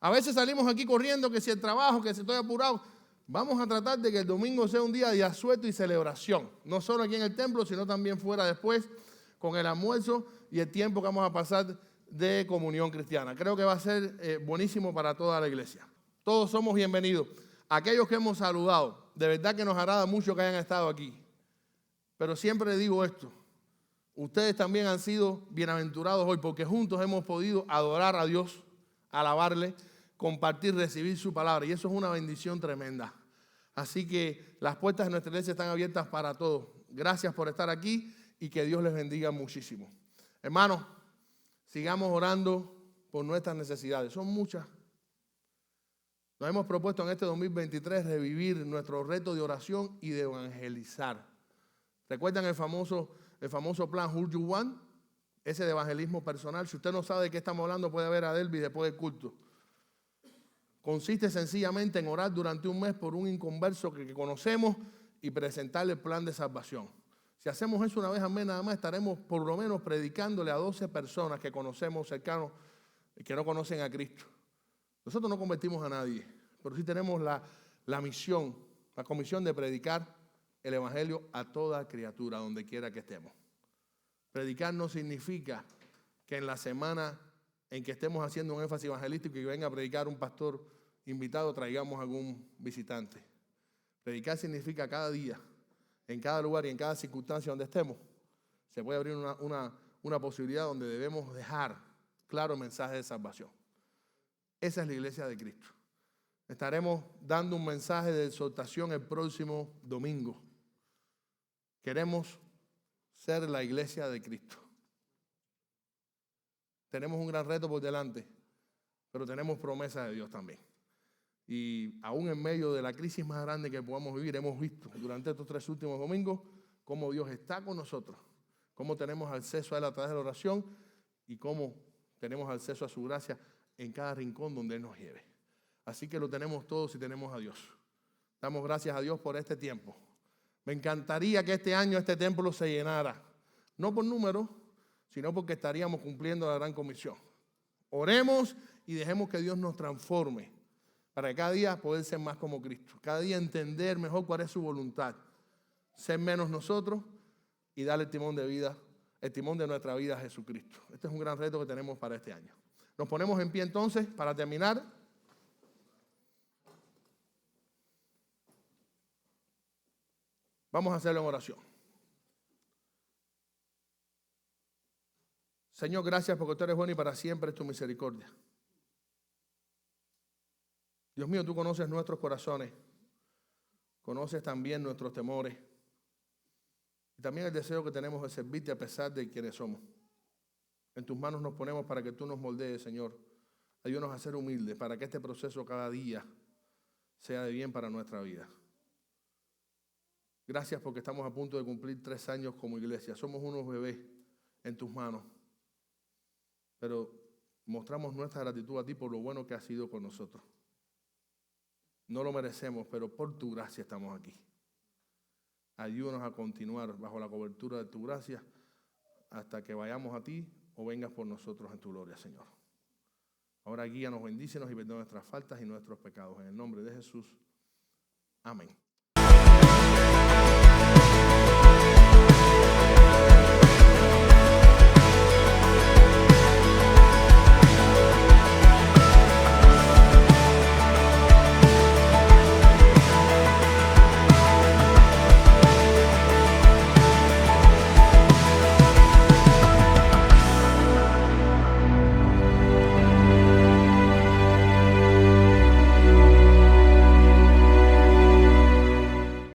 A veces salimos aquí corriendo, que si el trabajo, que si estoy apurado. Vamos a tratar de que el domingo sea un día de asueto y celebración. No solo aquí en el templo, sino también fuera después, con el almuerzo y el tiempo que vamos a pasar de comunión cristiana. Creo que va a ser buenísimo para toda la iglesia. Todos somos bienvenidos. Aquellos que hemos saludado, de verdad que nos agrada mucho que hayan estado aquí. Pero siempre digo esto: ustedes también han sido bienaventurados hoy, porque juntos hemos podido adorar a Dios, alabarle, compartir, recibir su palabra, y eso es una bendición tremenda. Así que las puertas de nuestra iglesia están abiertas para todos. Gracias por estar aquí y que Dios les bendiga muchísimo. Hermanos, sigamos orando por nuestras necesidades. Son muchas. Nos hemos propuesto en este 2023 revivir nuestro reto de oración y de evangelizar. ¿Recuerdan el famoso plan Who You Want? Ese de evangelismo personal. Si usted no sabe de qué estamos hablando, puede ver a Delby después del culto. Consiste sencillamente en orar durante un mes por un inconverso que conocemos y presentarle el plan de salvación. Si hacemos eso una vez al mes nada más, estaremos por lo menos predicándole a 12 personas que conocemos cercanos y que no conocen a Cristo. Nosotros no convertimos a nadie, pero sí tenemos la misión, la comisión de predicar el evangelio a toda criatura, donde quiera que estemos. Predicar no significa que en la semana en que estemos haciendo un énfasis evangelístico y que venga a predicar un pastor invitado, traigamos algún visitante. Predicar significa cada día, en cada lugar y en cada circunstancia donde estemos, se puede abrir una posibilidad donde debemos dejar claro mensaje de salvación. Esa es la iglesia de Cristo. Estaremos dando un mensaje de exhortación el próximo domingo. Queremos ser la iglesia de Cristo. Tenemos un gran reto por delante, pero tenemos promesa de Dios también. Y aún en medio de la crisis más grande que podamos vivir, hemos visto durante estos 3 últimos domingos cómo Dios está con nosotros, cómo tenemos acceso a Él a través de la oración y cómo tenemos acceso a su gracia en cada rincón donde Él nos lleve. Así que lo tenemos todo si tenemos a Dios. Damos gracias a Dios por este tiempo. Me encantaría que este año este templo se llenara, no por número, sino porque estaríamos cumpliendo la gran comisión. Oremos y dejemos que Dios nos transforme para cada día poder ser más como Cristo. Cada día entender mejor cuál es su voluntad. Ser menos nosotros y darle el timón de vida, el timón de nuestra vida a Jesucristo. Este es un gran reto que tenemos para este año. Nos ponemos en pie entonces para terminar. Vamos a hacerlo en oración. Señor, gracias porque tú eres bueno y para siempre es tu misericordia. Dios mío, tú conoces nuestros corazones, conoces también nuestros temores y también el deseo que tenemos de servirte a pesar de quienes somos. En tus manos nos ponemos para que tú nos moldees, Señor. Ayúdanos a ser humildes para que este proceso cada día sea de bien para nuestra vida. Gracias porque estamos a punto de cumplir 3 años como iglesia. Somos unos bebés en tus manos, pero mostramos nuestra gratitud a ti por lo bueno que has sido con nosotros. No lo merecemos, pero por tu gracia estamos aquí. Ayúdanos a continuar bajo la cobertura de tu gracia hasta que vayamos a ti o vengas por nosotros en tu gloria, Señor. Ahora guíanos, bendícenos y perdona nuestras faltas y nuestros pecados. En el nombre de Jesús. Amén.